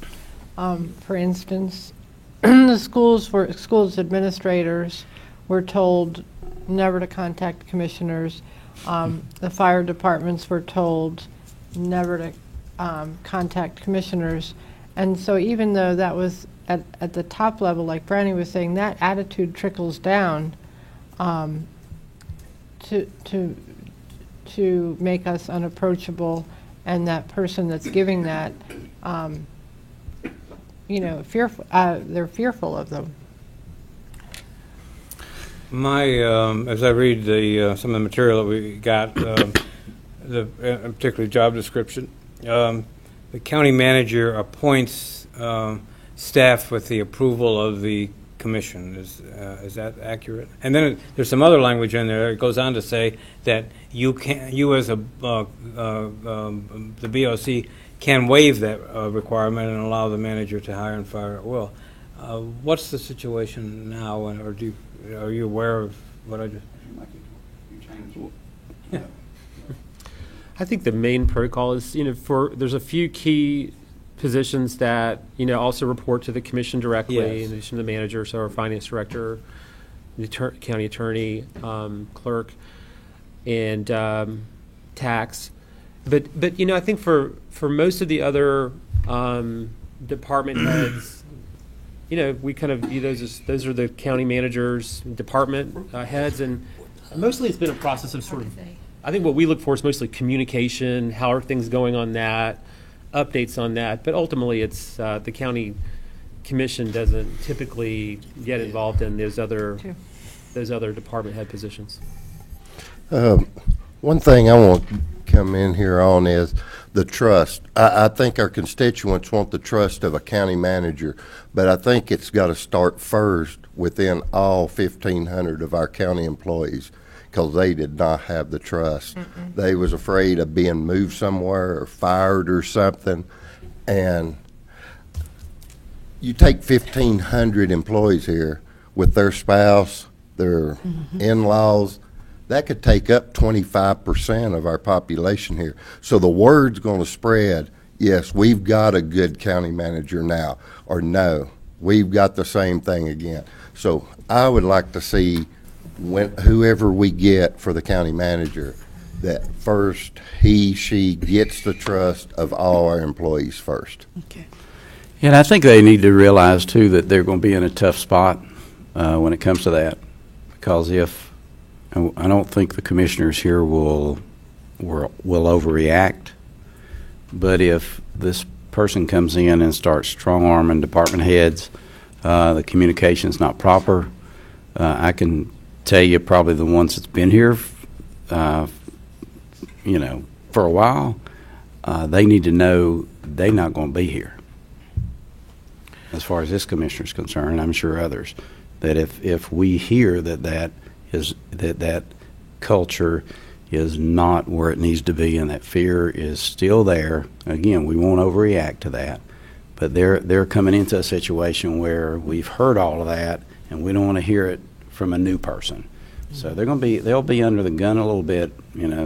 [SPEAKER 4] for instance, the schools administrators were told never to contact commissioners. The fire departments were told never to contact commissioners. And so even though that was at the top level, like Brandy was saying, that attitude trickles down to make us unapproachable, and that person that's giving that, fearful. They're fearful of them.
[SPEAKER 2] As I read some of the material that we got, particularly job description, the county manager appoints staff with the approval of the commission. Is that accurate? And then there's some other language in there. It goes on to say that you as the BOC can waive that requirement and allow the manager to hire and fire at will. What's the situation now, or are you aware of what I just?
[SPEAKER 1] I think the main protocol is, there's a few key positions that, also report to the commission directly,
[SPEAKER 2] Yes.
[SPEAKER 1] in addition to the manager, so our finance director, the county attorney, clerk, and tax. But I think for most of the other department heads, we kind of view those are the county managers, department heads, and mostly it's been a process of sort of, I think what we look for is mostly communication, how are things going on that, updates on that, but ultimately it's the county commission doesn't typically get involved in those other department head positions.
[SPEAKER 6] One thing I want to come in here on is the trust. I think our constituents want the trust of a county manager, but I think it's got to start first within all 1,500 of our county employees, because they did not have the trust. They was afraid of being moved somewhere or fired or something. And you take 1,500 employees here with their spouse, their in-laws, that could take up 25% of our population here. So the word's going to spread, yes, we've got a good county manager now, or no, we've got the same thing again. So I would like to see whoever we get for the county manager, that first she gets the trust of all our employees first.
[SPEAKER 8] Okay.
[SPEAKER 3] And I think they need to realize, too, that they're going to be in a tough spot when it comes to that. Because I don't think the commissioners here will overreact, but if this person comes in and starts strong-arming department heads, the communication's not proper, I can tell you probably the ones that's been here, for a while, they need to know they're not going to be here. As far as this commissioner is concerned, and I'm sure others, that if we hear that culture is not where it needs to be and that fear is still there, again, we won't overreact to that. But they're coming into a situation where we've heard all of that, and we don't want to hear it from a new person. So they'll be under the gun a little bit,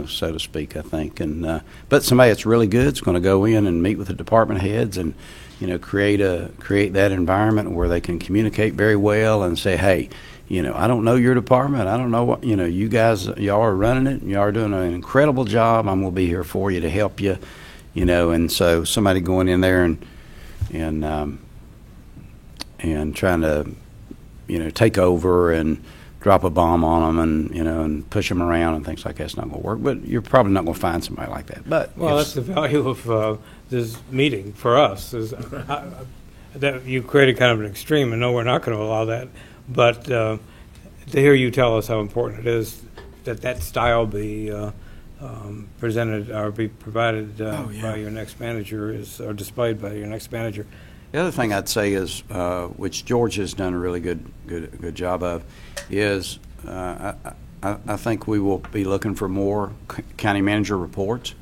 [SPEAKER 3] so to speak, I think. And but somebody that's really good is going to go in and meet with the department heads and create that environment where they can communicate very well and say, hey, I don't know your department. I don't know what you guys, y'all are running it. And y'all are doing an incredible job. I'm going to be here for you to help you, And so somebody going in there and trying to take over and drop a bomb on them and push them around and things like that's not going to work. But you're probably not going to find somebody like that. But
[SPEAKER 2] that's the value of this meeting for us. Is that you created kind of an extreme, and no, we're not going to allow that. But to hear you tell us how important it is that style be presented or be provided by your next manager or displayed by your next manager.
[SPEAKER 3] The other thing I'd say is, which George has done a really good job of, is I think we will be looking for more county manager reports.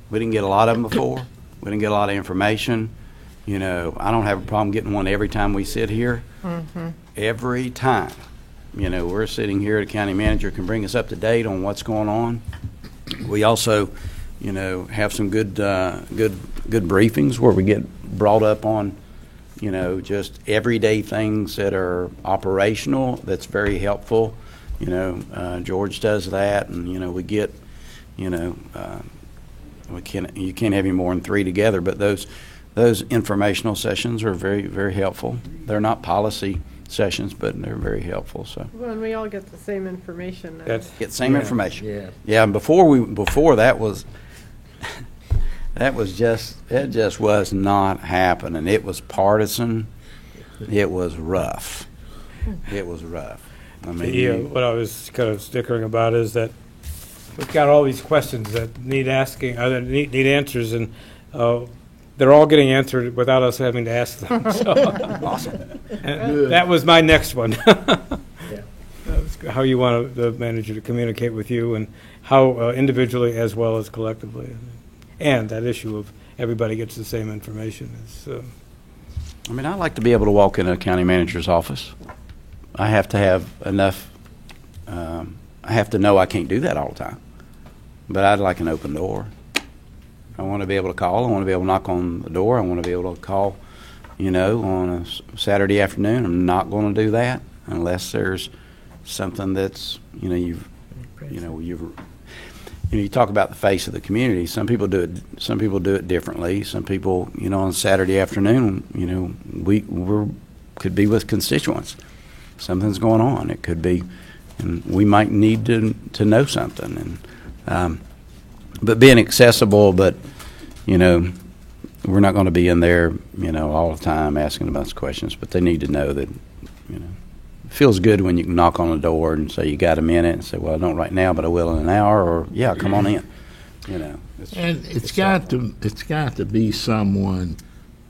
[SPEAKER 3] We didn't get a lot of them before. We didn't get a lot of information. You know, I don't have a problem getting one every time we sit here.
[SPEAKER 4] Mm-hmm.
[SPEAKER 3] Every time. You know, we're sitting here, the county manager can bring us up to date on what's going on. We also, you know, have some good briefings where we get brought up on, you know, just everyday things that are operational. That's very helpful. You know, George does that, and you know, we get, you know, you can't have any more than 3 together, but those informational sessions are very helpful. They're not policy sessions, but they're very helpful. So
[SPEAKER 4] Well, and we all get the same information.
[SPEAKER 2] That's
[SPEAKER 3] get the same information.
[SPEAKER 2] Yeah.
[SPEAKER 3] Yeah, and before that was it just was not happening. It was partisan. It was rough. It was rough. I mean,
[SPEAKER 2] What I was kind of snickering about is that we've got all these questions that need asking, that need answers, and they're all getting answered without us having to ask them. So.
[SPEAKER 3] awesome.
[SPEAKER 2] And that was my next one. That was how you want the manager to communicate with you, and how individually as well as collectively, and that issue of everybody gets the same information.
[SPEAKER 3] I mean, I like to be able to walk into a county manager's office. I have to have enough. I have to know I can't do that all the time, but I'd like an open door. I want to be able to call. I want to be able to knock on the door. I want to be able to call, you know, on a Saturday afternoon. I'm not going to do that unless there's something that's, you know, you talk about the face of the community. Some people do it differently. Some people, you know, on Saturday afternoon, you know, we could be with constituents. Something's going on. It could be, and we might need to know something. And but being accessible, but you know, we're not going to be in there, you know, all the time asking about those questions. But they need to know that, you know, it feels good when you can knock on the door and say you got a minute, and say, well, I don't right now, but I will in an hour, or yeah, come on in. You know,
[SPEAKER 5] it's got to be someone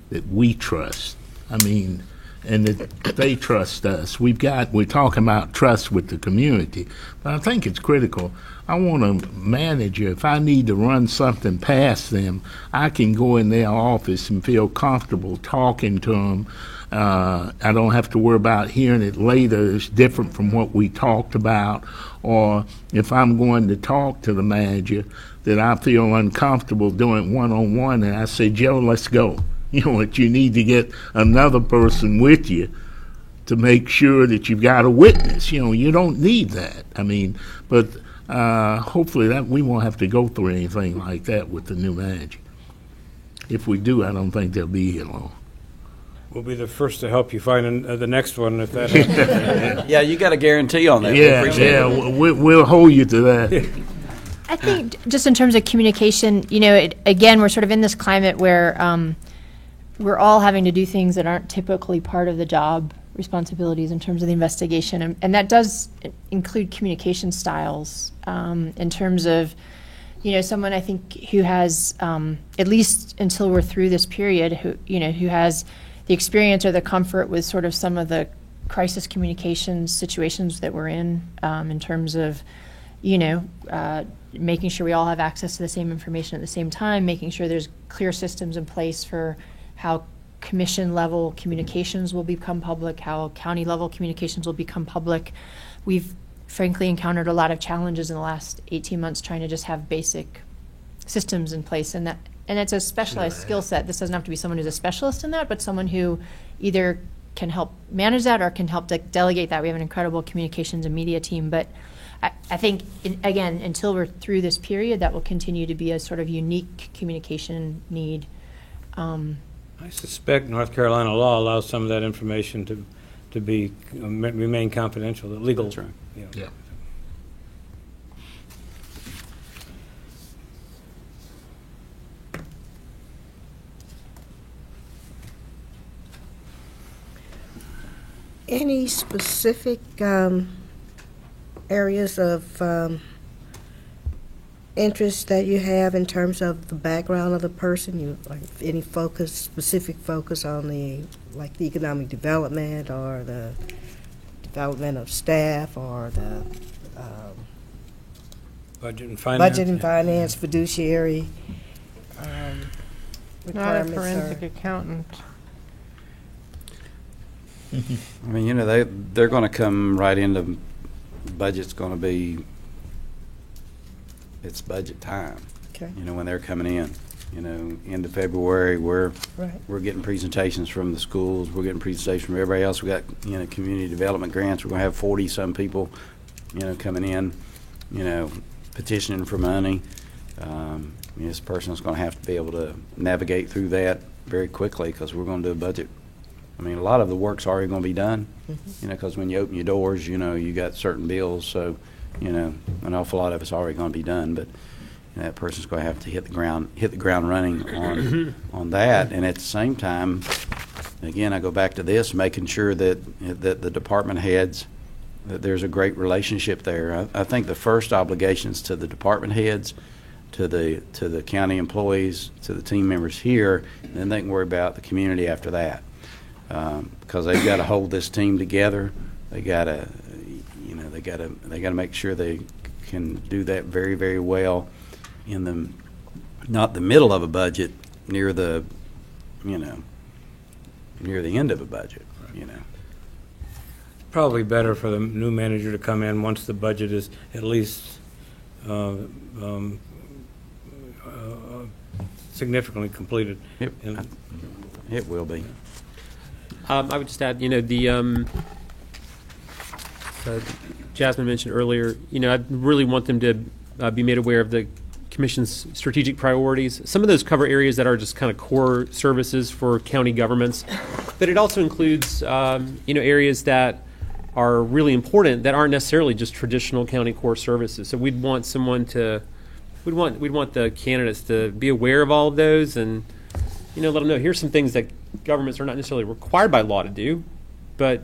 [SPEAKER 5] that we trust. I mean, and that they trust us. We're talking about trust with the community, but I think it's critical. I want a manager, if I need to run something past them, I can go in their office and feel comfortable talking to them. I don't have to worry about hearing it later. It's different from what we talked about. Or if I'm going to talk to the manager, that I feel uncomfortable doing one-on-one, and I say, Joe, let's go. You know what, you need to get another person with you to make sure that you've got a witness. You know, you don't need that. I mean, but hopefully that we won't have to go through anything like that with the new manager. If we do, I don't think they'll be here long.
[SPEAKER 2] We'll be the first to help you find the next one if that happens.
[SPEAKER 3] yeah, you got a guarantee on that.
[SPEAKER 5] We'll hold you to that.
[SPEAKER 7] I think just in terms of communication, you know, again, we're sort of in this climate where we're all having to do things that aren't typically part of the job responsibilities in terms of the investigation. And that does include communication styles in terms of, you know, someone I think who has, at least until we're through this period, who has the experience or the comfort with sort of some of the crisis communications situations that we're in terms of, you know, making sure we all have access to the same information at the same time, making sure there's clear systems in place for how commission level communications will become public, how county level communications will become public. We've frankly encountered a lot of challenges in the last 18 months trying to just have basic systems in place, and it's a specialized skill set. This doesn't have to be someone who's a specialist in that, but someone who either can help manage that or can help delegate that. We have an incredible communications and media team, but I think, again, until we're through this period, that will continue to be a sort of unique communication need.
[SPEAKER 2] I suspect North Carolina law allows some of that information to be remain confidential. The legal.
[SPEAKER 3] That's right.
[SPEAKER 2] You know.
[SPEAKER 5] Yeah.
[SPEAKER 8] Any specific areas of interests that you have in terms of the background of the person? You like any focus, specific focus on the economic development or the development of staff or the
[SPEAKER 2] Budget and finance.
[SPEAKER 8] Fiduciary
[SPEAKER 4] Not a
[SPEAKER 8] requirements?
[SPEAKER 4] forensic accountant.
[SPEAKER 3] I mean, you know, they're going to come right into, budget's going to be, it's budget time.
[SPEAKER 8] Okay.
[SPEAKER 3] You know, when they're coming in, you know, end of February, we're getting presentations from the schools, we're getting presentations from everybody else. We got, you know, community development grants. We're going to have 40-some people, you know, coming in, you know, petitioning for money. This person's going to have to be able to navigate through that very quickly because we're going to do a budget. I mean, a lot of the work's already going to be done, you know, because when you open your doors, you know, you got certain bills, so, you know, an awful lot of it's already going to be done, but you know, that person's going to have to hit the ground running on that, and at the same time, again, I go back to this, making sure that the department heads, that there's a great relationship there. I think the first obligations to the department heads, to the county employees, to the team members here, and then they can worry about the community after that. Because they've got to hold this team together. They got to, you know, they got to make sure they can do that very, very well in the, not the middle of a budget, near the, you know, near the end of a budget, you know.
[SPEAKER 2] Probably better for the new manager to come in once the budget is at least significantly completed.
[SPEAKER 3] Yep. It will be.
[SPEAKER 1] I would just add, you know, Jasmine mentioned earlier, you know, I really want them to be made aware of the Commission's strategic priorities. Some of those cover areas that are just kind of core services for county governments, but it also includes, you know, areas that are really important that aren't necessarily just traditional county core services. So we'd want someone to, we'd want the candidates to be aware of all of those and, you know, let them know here's some things that governments are not necessarily required by law to do, but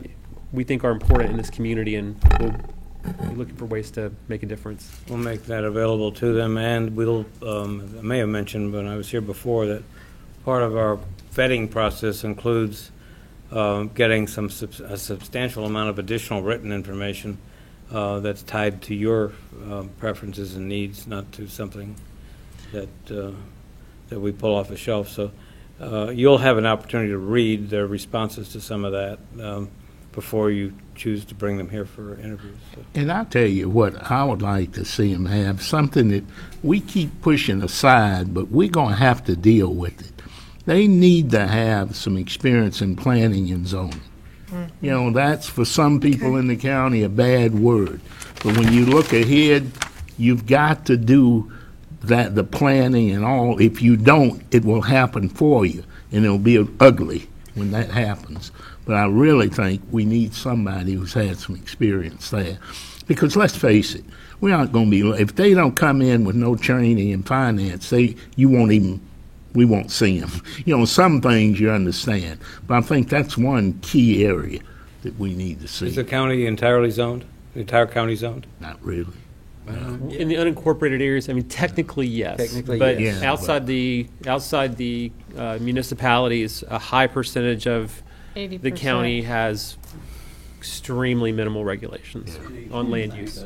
[SPEAKER 1] we think are important in this community, and we'll be looking for ways to make a difference.
[SPEAKER 2] We'll make that available to them, and we'll, I may have mentioned when I was here before that part of our vetting process includes getting a substantial amount of additional written information that's tied to your preferences and needs, not to something that we pull off the shelf. So you'll have an opportunity to read their responses to some of that before you choose to bring them here for interviews. So.
[SPEAKER 5] And I'll tell you what I would like to see them have, something that we keep pushing aside, but we're going to have to deal with it. They need to have some experience in planning and zoning. Mm-hmm. You know, that's for some people in the county a bad word. But when you look ahead, you've got to do that, the planning and all. If you don't, it will happen for you, and it'll be ugly when that happens. But I really think we need somebody who's had some experience there. Because let's face it, we aren't going to be, if they don't come in with no training in finance, we won't see them. You know, some things you understand. But I think that's one key area that we need to see.
[SPEAKER 2] Is the county entirely zoned? The entire county zoned?
[SPEAKER 5] Not really.
[SPEAKER 1] In the unincorporated areas, I mean, technically yes.
[SPEAKER 3] Technically,
[SPEAKER 1] but
[SPEAKER 3] yes.
[SPEAKER 1] outside the municipalities, a high percentage of
[SPEAKER 4] 80%.
[SPEAKER 1] the county has extremely minimal regulations on land use.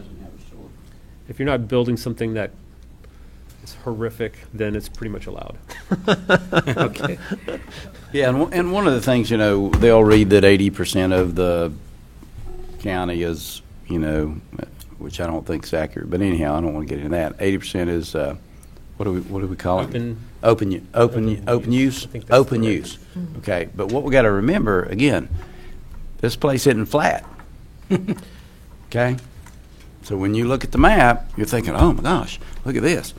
[SPEAKER 1] If you're not building something that is horrific, then it's pretty much allowed.
[SPEAKER 2] Okay.
[SPEAKER 3] Yeah, and one of the things, you know, they'll read that 80% of the county is, you know, which I don't think is accurate, but anyhow, I don't want to get into that. 80% is what do we call it? Open use.
[SPEAKER 1] I think that's
[SPEAKER 3] Open
[SPEAKER 1] correct.
[SPEAKER 3] use. Okay, but what we got to remember again, this place isn't flat. Okay, so when you look at the map, you're thinking, oh my gosh, look at this.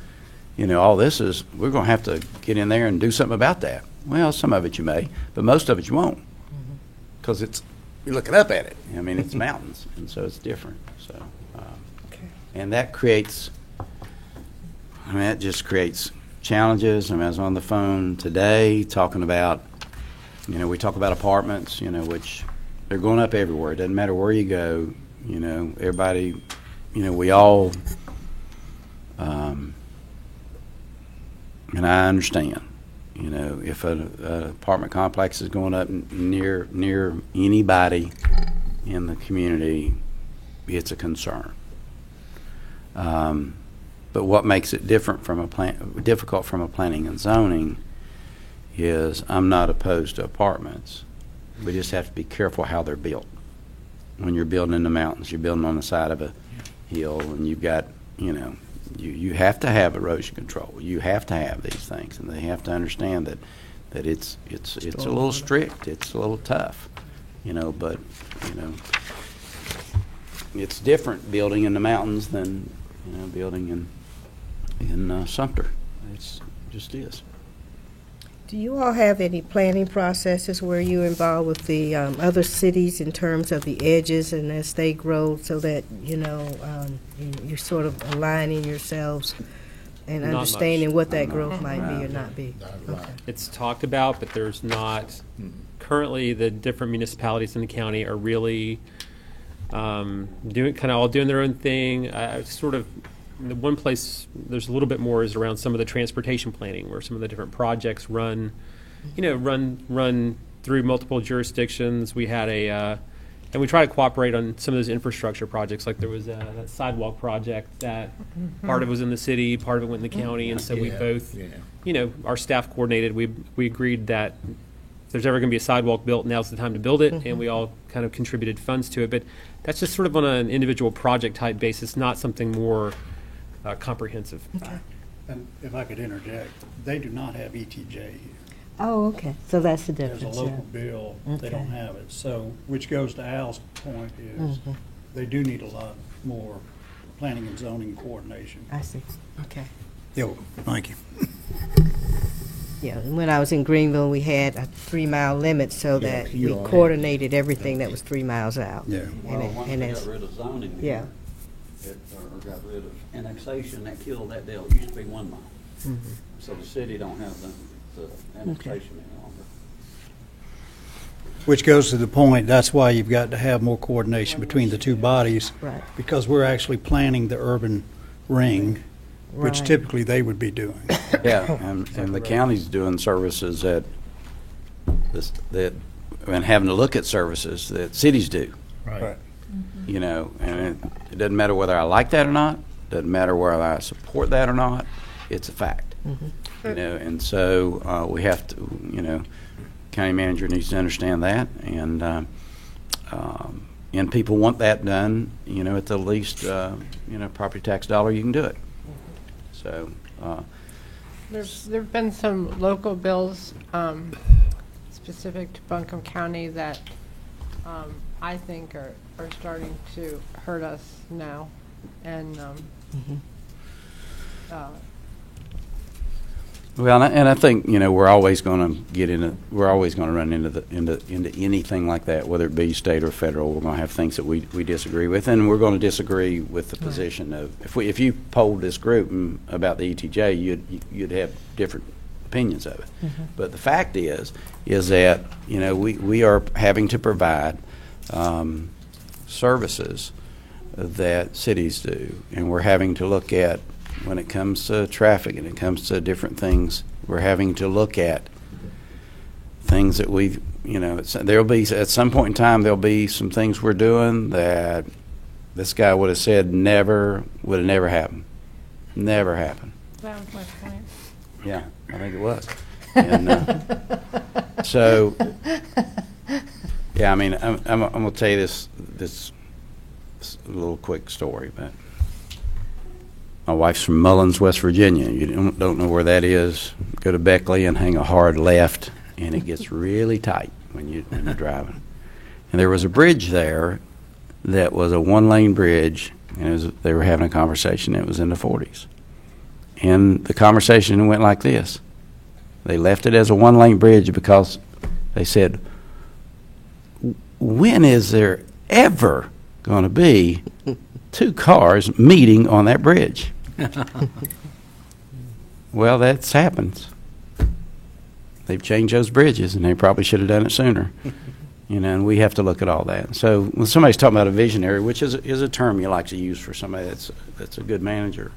[SPEAKER 3] You know, all this is, we're going to have to get in there and do something about that. Well, some of it you may, but most of it you won't, because you're looking up at it. I mean, it's mountains, and so it's different. So, and that creates, that just creates challenges. I was on the phone today talking about, you know, we talk about apartments, you know, which they're going up everywhere. It doesn't matter where you go. You know, everybody, you know, we all and I understand, you know, if an apartment complex is going up near anybody in the community, it's a concern. But what makes it difficult from a planning and zoning is I'm not opposed to apartments. We just have to be careful how they're built. When you're building in the mountains, you're building on the side of a hill, and you've got, you know, you have to have erosion control. You have to have these things, and they have to understand that it's a little strict, it's a little tough, you know. But you know, it's different building in the mountains than, you know, building in Sumter. It just is.
[SPEAKER 8] Do you all have any planning processes where you're involved with the other cities in terms of the edges and as they grow, so that, you know, you're sort of aligning yourselves and
[SPEAKER 1] Not
[SPEAKER 8] understanding
[SPEAKER 1] much.
[SPEAKER 8] what that growth might be or not be? Okay.
[SPEAKER 1] It's talked about, but there's not, currently the different municipalities in the county are really all doing their own thing. I sort of, the one place there's a little bit more is around some of the transportation planning, where some of the different projects run through multiple jurisdictions. We had and we try to cooperate on some of those infrastructure projects. Like there was that sidewalk project that part of it was in the city, part of it went in the county, and so we both, you know, our staff coordinated. We agreed that if there's ever going to be a sidewalk built, now's the time to build it, and we all kind of contributed funds to it. But that's just sort of on an individual project type basis, not something more comprehensive.
[SPEAKER 8] Okay.
[SPEAKER 10] And if I could interject, they do not have ETJ.
[SPEAKER 8] Oh, okay. So that's the
[SPEAKER 10] There's
[SPEAKER 8] difference.
[SPEAKER 10] a local bill, they don't have it. So, which goes to Al's point is, they do need a lot more planning and zoning coordination.
[SPEAKER 8] I see. Okay.
[SPEAKER 10] Yeah, thank you.
[SPEAKER 8] Yeah, and when I was in Greenville, we had a 3-mile limit so
[SPEAKER 10] Yeah,
[SPEAKER 8] that
[SPEAKER 10] you
[SPEAKER 8] we
[SPEAKER 10] all had-
[SPEAKER 8] coordinated everything that was 3 miles out.
[SPEAKER 10] Yeah.
[SPEAKER 8] And it- and it's-
[SPEAKER 9] rid of zoning.
[SPEAKER 8] Yeah.
[SPEAKER 9] Or got rid of annexation, that killed that deal. It used to be 1 mile. So the city don't have the annexation any longer.
[SPEAKER 10] Which goes to the point, that's why you've got to have more coordination between the two bodies.
[SPEAKER 8] Right.
[SPEAKER 10] Because we're actually planning the urban ring, which
[SPEAKER 8] Right.
[SPEAKER 10] typically they would be doing.
[SPEAKER 3] Yeah, and the county's doing services that and having to look at services that cities do.
[SPEAKER 10] Right.
[SPEAKER 3] You know, and it doesn't matter whether I like that or not, doesn't matter whether I support that or not, it's a fact. You know, and so we have to, you know, county manager needs to understand that, and people want that done, you know, at the least, you know, property tax dollar you can do it. So,
[SPEAKER 4] There've been some local bills specific to Buncombe County that I think are starting to hurt us now, and
[SPEAKER 3] well, and I think, you know, we're always going to run into anything like that, whether it be state or federal. We're going to have things that we disagree with, and we're going to disagree with the position of, if you polled this group about the ETJ, you'd have different opinions of it. But the fact is that, you know, we are having to provide services that cities do, and we're having to look at, when it comes to traffic and it comes to different things, we're having to look at things that we've, you know, there'll be, at some point in time, there'll be some things we're doing that this guy would have said would have never happened. Never happened.
[SPEAKER 4] that was my point.
[SPEAKER 3] Yeah, I think it was. And, so, yeah, I mean, I'm going to tell you this little quick story, but my wife's from Mullins, West Virginia. You don't know where that is. Go to Beckley and hang a hard left, and it gets really tight when you're driving. And there was a bridge there that was a 1-lane bridge, and they were having a conversation. It was in the 40s. And the conversation went like this. They left it as a 1-lane bridge because they said, when is there ever going to be 2 cars meeting on that bridge? Well, that's happened. They've changed those bridges, and they probably should have done it sooner. You know, and we have to look at all that. So when somebody's talking about a visionary, which is a term you like to use for somebody that's a good manager,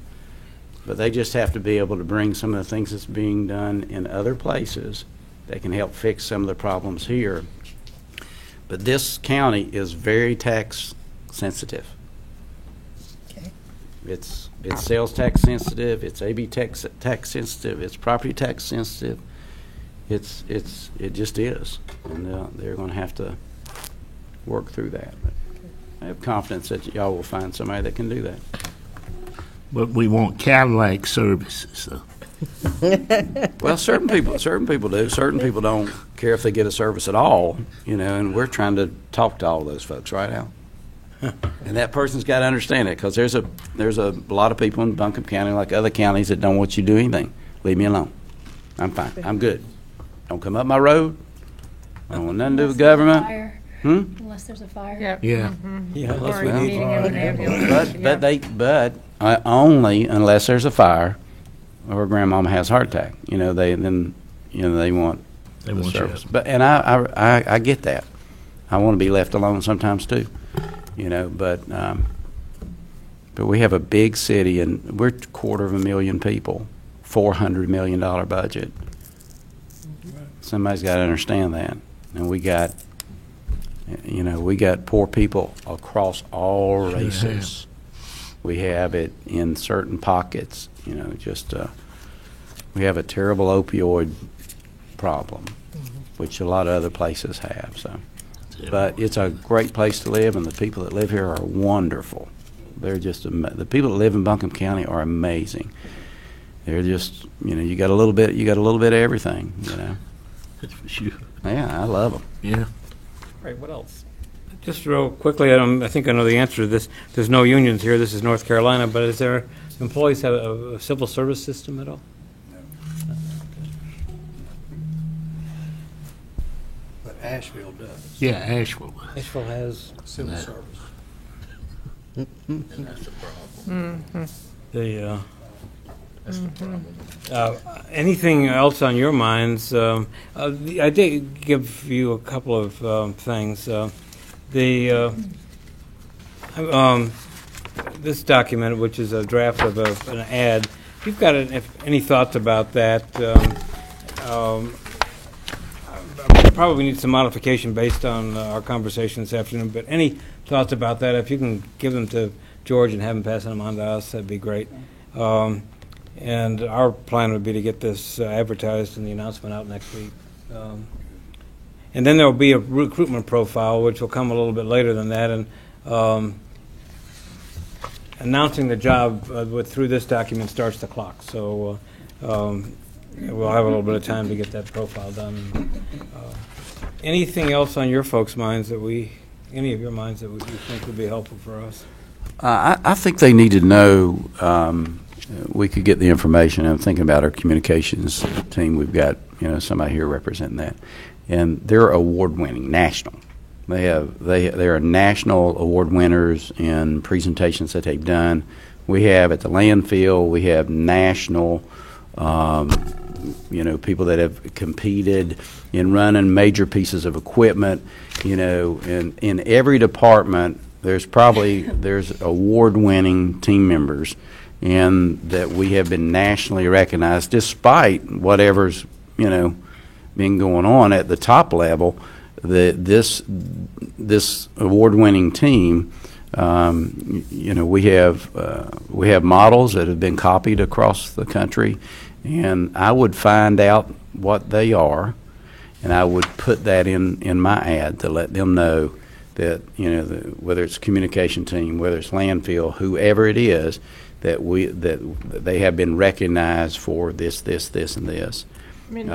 [SPEAKER 3] But they just have to be able to bring some of the things that's being done in other places that can help fix some of the problems here. But this county is very tax sensitive. It's sales tax sensitive, it's AB tax sensitive, it's property tax sensitive. It just is, and they're going to have to work through that. But I have confidence that y'all will find somebody that can do that.
[SPEAKER 5] But we want Cadillac services, so.
[SPEAKER 3] Well, certain people do. Certain people don't care if they get a service at all, and we're trying to talk to all those folks, right, Al? And that person's got to understand it, because there's a lot of people in Buncombe County, like other counties, that don't want you to do anything. Leave me alone. I'm fine. I'm good. Don't come up my road. I don't want nothing to do with government.
[SPEAKER 7] Unless there's a fire.
[SPEAKER 5] Yeah.
[SPEAKER 10] Unless
[SPEAKER 4] Or needing an ambulance.
[SPEAKER 3] But only unless there's a fire or grandmama has a heart attack. They want
[SPEAKER 5] They
[SPEAKER 3] the
[SPEAKER 5] want
[SPEAKER 3] service.
[SPEAKER 5] you.
[SPEAKER 3] But I get that. I want to be left alone sometimes too. But we have a big city, and we're 250,000 people, $400 million budget. Somebody's got to understand that, and we got poor people across all races. We have it in certain pockets. We have a terrible opioid problem, which a lot of other places have. So. But it's a great place to live, and the people that live here are wonderful. They're just the people that live in Buncombe County are amazing. They're just you got a little bit of everything.
[SPEAKER 5] That's for sure.
[SPEAKER 3] Yeah, I love them.
[SPEAKER 5] Yeah.
[SPEAKER 1] Right, what else?
[SPEAKER 2] Just real quickly, I think I know the answer to this. There's no unions here. This is North Carolina, but is there employees have a civil service system at all?
[SPEAKER 10] But Asheville does.
[SPEAKER 5] Yeah, Asheville.
[SPEAKER 2] Asheville has
[SPEAKER 10] Civil service.
[SPEAKER 5] And that's the problem.
[SPEAKER 2] the.
[SPEAKER 5] That's the problem.
[SPEAKER 2] Anything else on your minds? I did give you a couple of things. This document, which is a draft of an ad, if you've got any thoughts about that, probably need some modification based on our conversation this afternoon, but any thoughts about that, if you can give them to George and have him pass them on to us, that'd be great. And our plan would be to get this advertised and the announcement out next week. And then there will be a recruitment profile, which will come a little bit later than that. And announcing the job through this document starts the clock. So we'll have a little bit of time to get that profile done. Anything else on your folks' minds any of your minds that you think would be helpful for us?
[SPEAKER 3] I think they need to know. We could get the information. I'm thinking about our communications team. We've got somebody here representing that, and they're award-winning, national. They are national award winners in presentations that they've done. We have at the landfill. We have national, people that have competed in running major pieces of equipment. In every department, there's award-winning team members. And that we have been nationally recognized, despite whatever's been going on at the top level. This award-winning team, we have models that have been copied across the country, and I would find out what they are, and I would put that in my ad to let them know that whether it's communication team, whether it's landfill, whoever it is. That they have been recognized for this, and this.
[SPEAKER 4] I mean,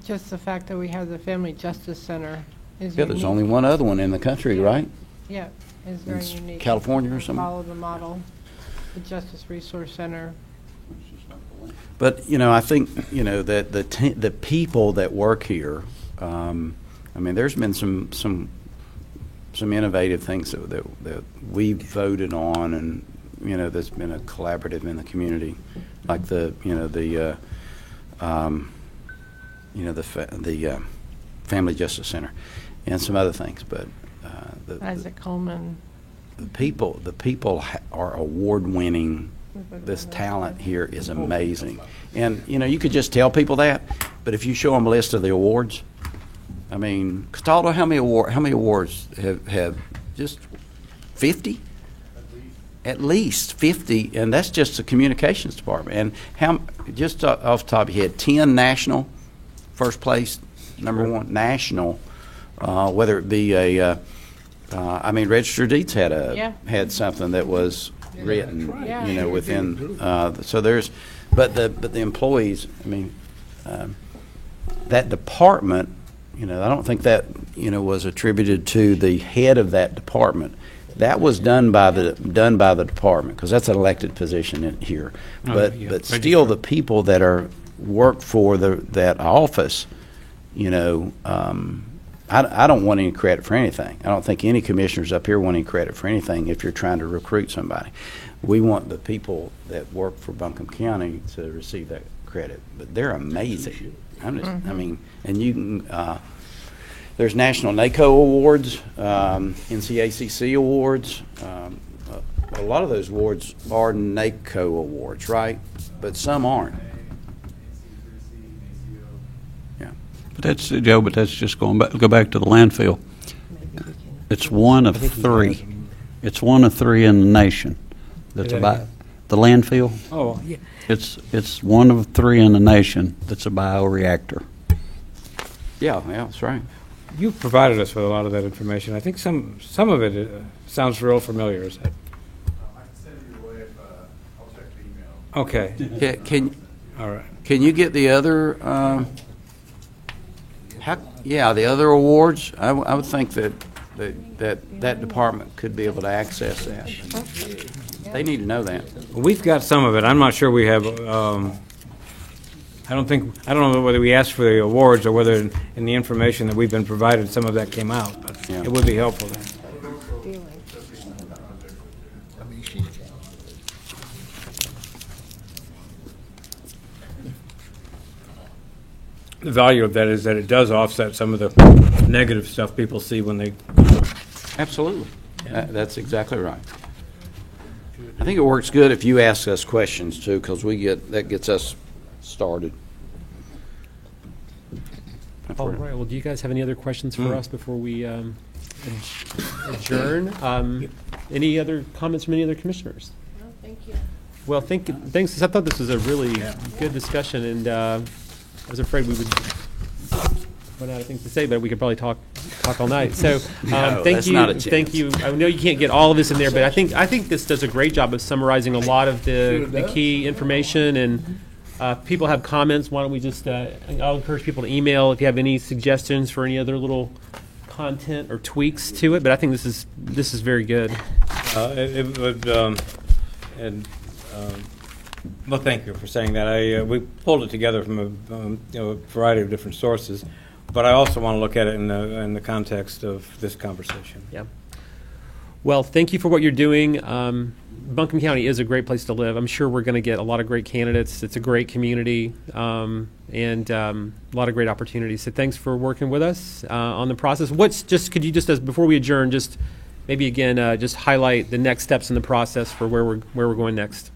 [SPEAKER 4] just the fact that we have the Family Justice Center is
[SPEAKER 3] Yeah, there's
[SPEAKER 4] unique.
[SPEAKER 3] only one other one in the country, right?
[SPEAKER 4] Yeah, is very
[SPEAKER 3] It's
[SPEAKER 4] unique.
[SPEAKER 3] California or something?
[SPEAKER 4] Follow the model, the Justice Resource Center.
[SPEAKER 3] But I think that the people that work here. There's been some innovative things that we voted on, and that's been a collaborative in the community, like the Family Justice Center, and some other things. But
[SPEAKER 4] Isaac Coleman.
[SPEAKER 3] the people are award-winning. This talent here is amazing. And, you could just tell people that, but if you show them a list of the awards, I mean, Castaldo, how many awards have just 50? At least 50, and that's just the communications department. And just off the top of your head, 10 national, first place, number one, national, whether it be Register of Deeds had something that was written, within, so there's, but the employees, that department, I don't think that, was attributed to the head of that department. That was done by the department, because that's an elected position here. But still, the people that work for that office, I don't want any credit for anything. I don't think any commissioners up here want any credit for anything if you're trying to recruit somebody. We want the people that work for Buncombe County to receive that credit. But they're amazing. And you can. There's National NACO awards, NCACC awards. A lot of those awards are NACO awards, right? But some aren't. Yeah.
[SPEAKER 9] But that's, Joe, but that's just go back to the landfill. It's one of three. It's one of three in the nation that's about the landfill.
[SPEAKER 2] Oh, yeah.
[SPEAKER 9] It's one of three in the nation that's a bioreactor.
[SPEAKER 3] Yeah, that's right.
[SPEAKER 2] You've provided us with a lot of that information. I think some of it sounds real familiar. Is that?
[SPEAKER 11] I can send it your way if I'll check the email.
[SPEAKER 2] Okay. All right.
[SPEAKER 3] Can you get the other? The other awards. I would think that department could be able to access that. They need to know that.
[SPEAKER 2] We've got some of it. I'm not sure we have. I don't know whether we asked for the awards or whether in the information that we've been provided, some of that came out. But it would be helpful then. The value of that is that it does offset some of the negative stuff people see when they.
[SPEAKER 3] Absolutely. That's exactly right. I think it works good if you ask us questions too, because that gets us started.
[SPEAKER 1] All right. Well, do you guys have any other questions for us before we adjourn? Any other comments from any other commissioners?
[SPEAKER 4] No, thank you.
[SPEAKER 1] Well, thanks. I thought this was a really good discussion, and I was afraid we would run out of things to say, but we could probably talk all night. So, thank you. Thank you. I know you can't get all of this in there, but I think this does a great job of summarizing a lot of the key information. And people have comments. Why don't we just? I'll encourage people to email if you have any suggestions for any other little content or tweaks to it. But I think this is very good.
[SPEAKER 2] It would. Well, thank you for saying that. We pulled it together from a variety of different sources, but I also want to look at it in the context of this conversation.
[SPEAKER 1] Yeah. Well, thank you for what you're doing. Buncombe County is a great place to live. I'm sure we're going to get a lot of great candidates. It's a great community and a lot of great opportunities. So thanks for working with us on the process. Could you just, before we adjourn, just maybe again just highlight the next steps in the process for where we're going next?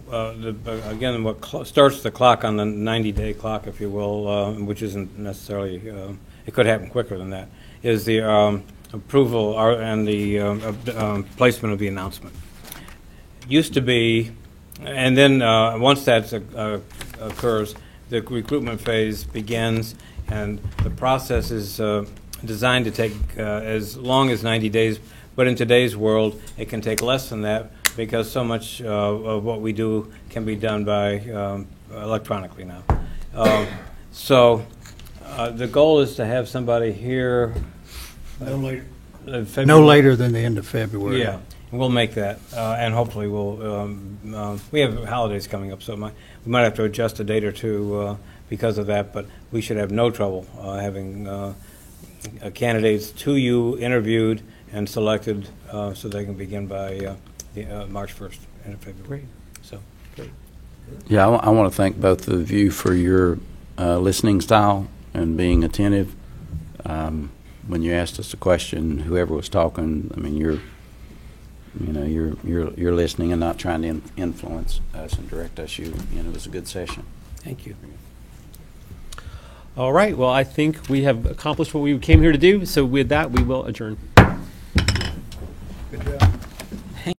[SPEAKER 2] Again, what starts the clock on the 90-day clock, if you will, which isn't necessarily, it could happen quicker than that, is the approval and the placement of the announcement. Used to be, and then once that occurs, the recruitment phase begins, and the process is designed to take as long as 90 days, but in today's world, it can take less than that, because so much of what we do can be done by electronically now. So the goal is to have somebody here
[SPEAKER 10] no later than the end of February.
[SPEAKER 2] Yeah, and we'll make that, and hopefully we'll. We have holidays coming up, so we might have to adjust a date or two because of that. But we should have no trouble having candidates to you interviewed and selected, so they can begin by March 1st, end of February.
[SPEAKER 1] Great.
[SPEAKER 2] So, great.
[SPEAKER 3] Yeah, I want to thank both of you for your listening style and being attentive. when you asked us a question, whoever was talking, I mean, you're listening and not trying to influence us and direct us. It was a good session.
[SPEAKER 2] Thank you.
[SPEAKER 1] All right. Well, I think we have accomplished what we came here to do. So with that, we will adjourn.